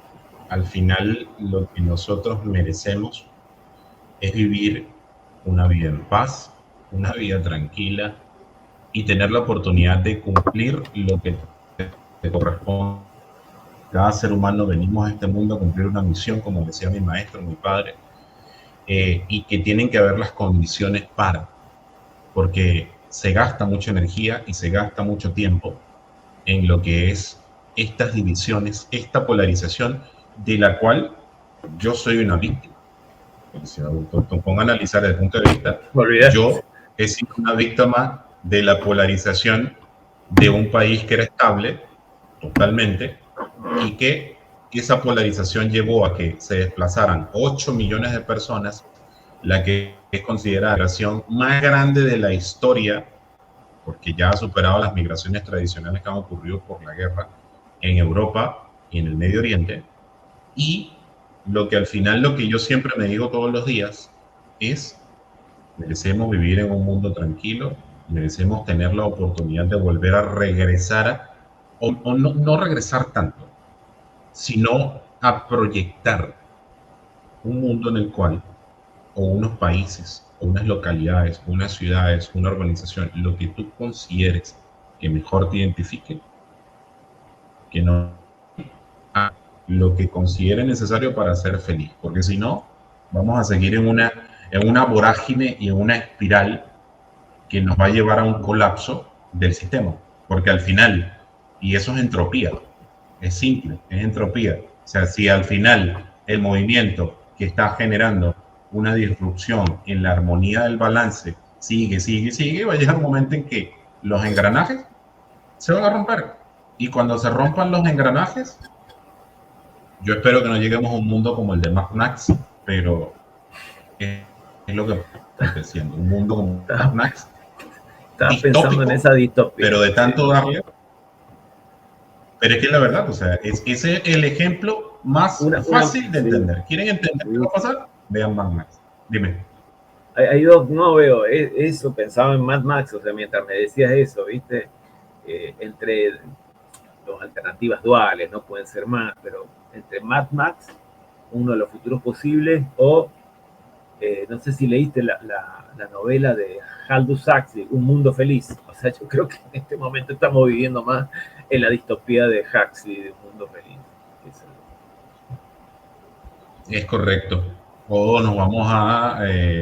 al final lo que nosotros merecemos es vivir una vida en paz, una vida tranquila y tener la oportunidad de cumplir lo que te corresponde. Cada ser humano venimos a este mundo a cumplir una misión, como decía mi maestro, mi padre, y que tienen que haber las condiciones para, porque se gasta mucha energía y se gasta mucho tiempo en lo que es estas divisiones, esta polarización de la cual yo soy una víctima. Si me pongo a analizar desde el punto de vista, yo he sido una víctima de la polarización de un país que era estable totalmente y que esa polarización llevó a que se desplazaran 8 millones de personas, la que es considerada la migración más grande de la historia, porque ya ha superado las migraciones tradicionales que han ocurrido por la guerra en Europa y en el Medio Oriente. Y lo que al final, lo que yo siempre me digo todos los días es: merecemos vivir en un mundo tranquilo, merecemos tener la oportunidad de volver a regresar, o no regresar tanto, sino a proyectar un mundo en el cual, o unos países, o unas localidades, o unas ciudades, una organización, lo que tú consideres que mejor te identifique, que no lo que considere necesario para ser feliz, porque si no, vamos a seguir en una vorágine y en una espiral que nos va a llevar a un colapso del sistema, porque al final, y eso es entropía, es simple, es entropía. O sea, si al final el movimiento que está generando una disrupción en la armonía del balance sigue, va a llegar un momento en que los engranajes se van a romper. Y cuando se rompan los engranajes, yo espero que no lleguemos a un mundo como el de Mad Max, pero es lo que estoy diciendo, un mundo como Mad Max. Estaba pensando en esa distopía. Pero de tanto darle. Pero es que la verdad, o sea, ese es el ejemplo más fácil de entender. ¿Quieren entender qué va a pasar? Vean Mad Max. Dime. Hay dos, no veo eso, pensaba en Mad Max, o sea, mientras me decías eso, ¿viste? Entre las alternativas duales, no pueden ser más, pero entre Mad Max, uno de los futuros posibles, o no sé si leíste la novela de Aldous Huxley, Un Mundo Feliz. O sea, yo creo que en este momento estamos viviendo más en la distopía de Huxley, de Un Mundo Feliz. Es correcto. O nos vamos a,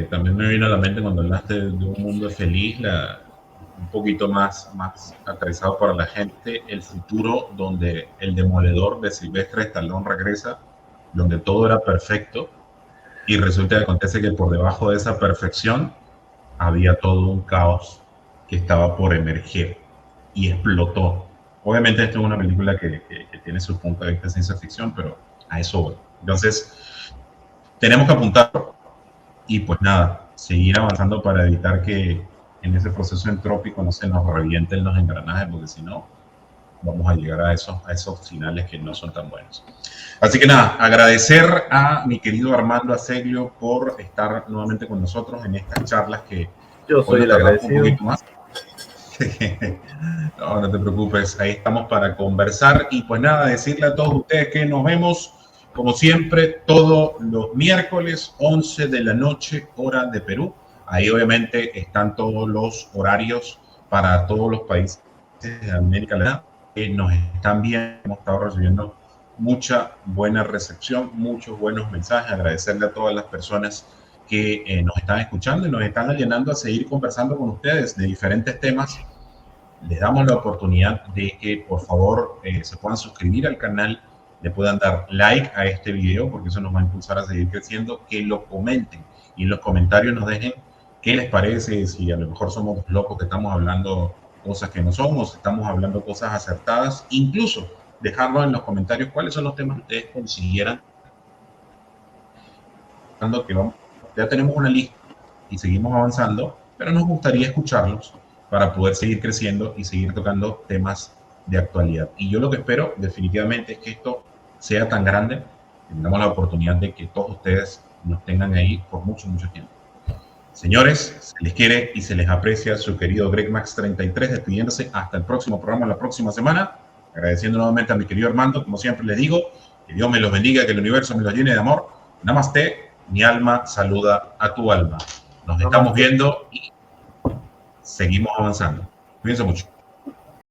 también me vino a la mente cuando hablaste de Un Mundo Feliz, un poquito más aterrizado para la gente, el futuro donde el demoledor de Sylvester Stallone regresa, donde todo era perfecto, y resulta que acontece que por debajo de esa perfección había todo un caos que estaba por emerger y explotó. Obviamente esto es una película que tiene su punto de vista de ciencia ficción, pero a eso voy. Entonces, tenemos que apuntar y pues nada, seguir avanzando para evitar que en ese proceso entrópico no se nos revienten los engranajes, porque si no, vamos a llegar a esos finales que no son tan buenos. Así que nada, agradecer a mi querido Armando Azeglio por estar nuevamente con nosotros en estas charlas que yo soy el agradecido. Un poquito más. No, no te preocupes, ahí estamos para conversar y pues nada, decirle a todos ustedes que nos vemos como siempre todos los miércoles 11 de la noche, hora de Perú. Ahí obviamente están todos los horarios para todos los países de América Latina que nos están viendo. Hemos estado recibiendo mucha buena recepción, muchos buenos mensajes. Agradecerle a todas las personas que nos están escuchando y nos están alienando a seguir conversando con ustedes de diferentes temas. Les damos la oportunidad de que por favor se puedan suscribir al canal, le puedan dar like a este video porque eso nos va a impulsar a seguir creciendo, que lo comenten y en los comentarios nos dejen qué les parece, si a lo mejor somos locos que estamos hablando cosas que no somos, estamos hablando cosas acertadas, incluso dejarlo en los comentarios cuáles son los temas que ustedes consideran que vamos, ya tenemos una lista y seguimos avanzando, pero nos gustaría escucharlos para poder seguir creciendo y seguir tocando temas de actualidad. Y yo lo que espero definitivamente es que esto sea tan grande, que tengamos la oportunidad de que todos ustedes nos tengan ahí por mucho, mucho tiempo. Señores, se les quiere y se les aprecia su querido Greg Max 33, despidiéndose hasta el próximo programa la próxima semana, agradeciendo nuevamente a mi querido Armando, como siempre les digo, que Dios me los bendiga, que el universo me los llene de amor. Namaste, mi alma saluda a tu alma. Nos estamos viendo y seguimos avanzando. Cuídense mucho.